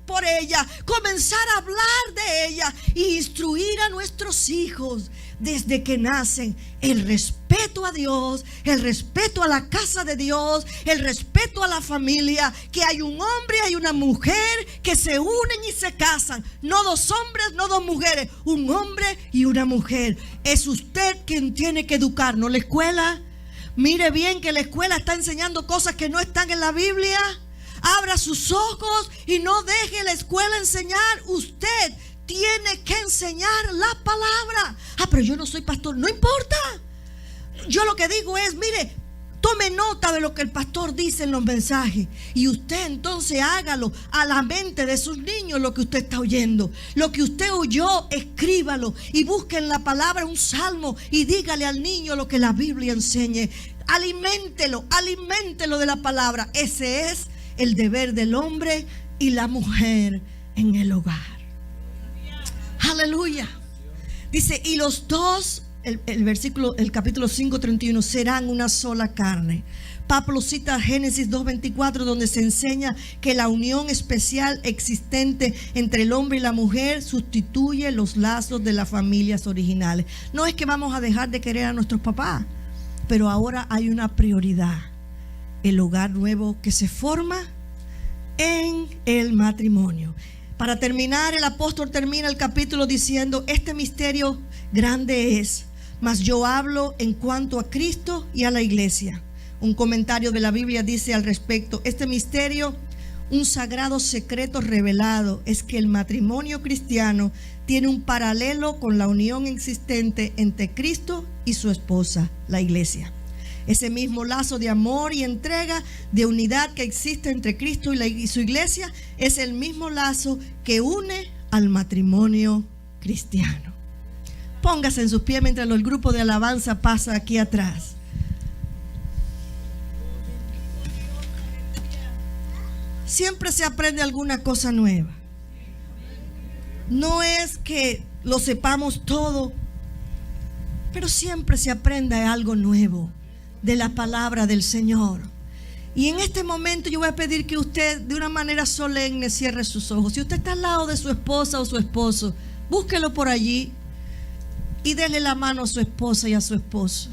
por ella, comenzar a hablar de ella y instruir a nuestros hijos desde que nacen el respeto a Dios, el respeto a la casa de Dios, el respeto a la familia, que hay un hombre y hay una mujer que se unen y se casan, no dos hombres, no dos mujeres, un hombre y una mujer. Es usted quien tiene que educar, no la escuela. Mire bien que la escuela está enseñando cosas que no están en la Biblia. Abra sus ojos y no deje la escuela enseñar. Usted tiene que enseñar la palabra. Pero yo no soy pastor. No importa. Yo lo que digo es, mire, tome nota de lo que el pastor dice en los mensajes y usted entonces hágalo a la mente de sus niños lo que usted está oyendo. Lo que usted oyó, escríbalo y busque en la palabra un salmo y dígale al niño lo que la Biblia enseñe. Aliméntelo de la palabra. Ese es el deber del hombre y la mujer en el hogar. Aleluya. Dice, y los dos, el capítulo 5:31, serán una sola carne. Pablo cita Génesis 2:24, donde se enseña que la unión especial existente entre el hombre y la mujer sustituye los lazos de las familias originales. No es que vamos a dejar de querer a nuestros papás, pero ahora hay una prioridad: el hogar nuevo que se forma en el matrimonio. Para terminar, el apóstol termina el capítulo diciendo: este misterio grande es, mas yo hablo en cuanto a Cristo y a la iglesia. Un comentario de la Biblia dice al respecto: este misterio, un sagrado secreto revelado, es que el matrimonio cristiano tiene un paralelo con la unión existente entre Cristo y su esposa, la iglesia. Ese mismo lazo de amor y entrega, de unidad que existe entre Cristo y su iglesia, es el mismo lazo que une al matrimonio cristiano. Póngase en sus pies mientras el grupo de alabanza pasa aquí atrás. Siempre se aprende alguna cosa nueva. No es que lo sepamos todo, pero siempre se aprende algo nuevo de la palabra del Señor. Y en este momento yo voy a pedir que usted, de una manera solemne, cierre sus ojos. Si usted está al lado de su esposa o su esposo, búsquelo por allí y déle la mano a su esposa y a su esposo.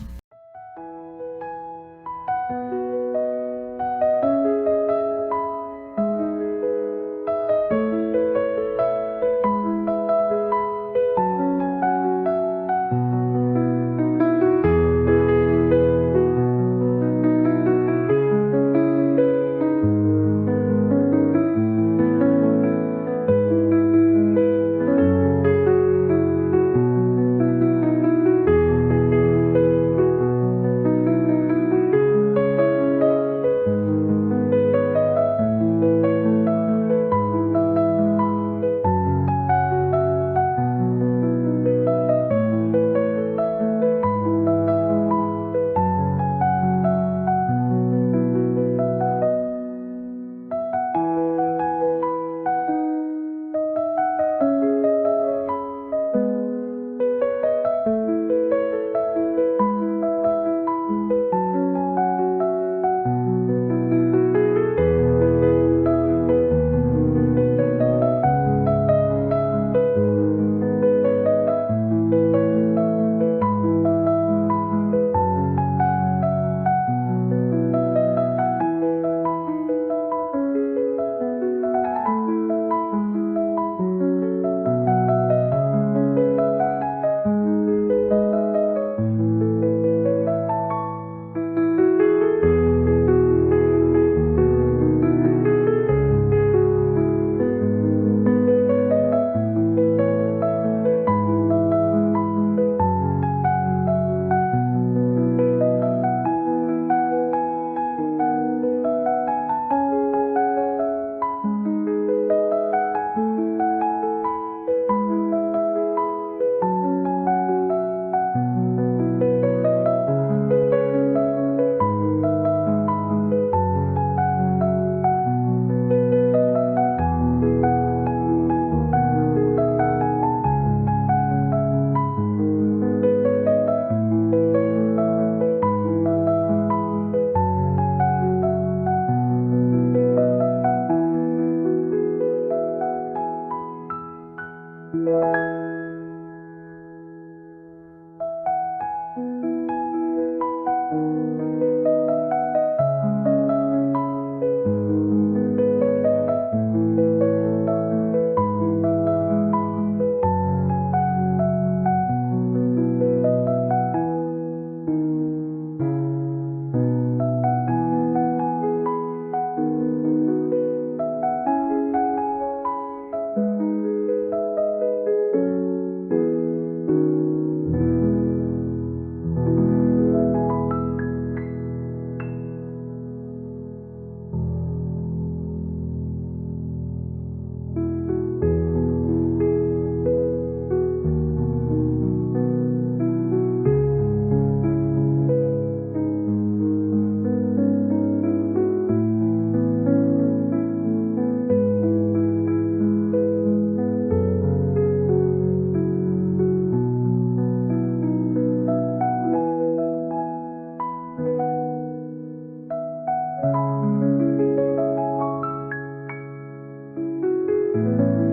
Amén.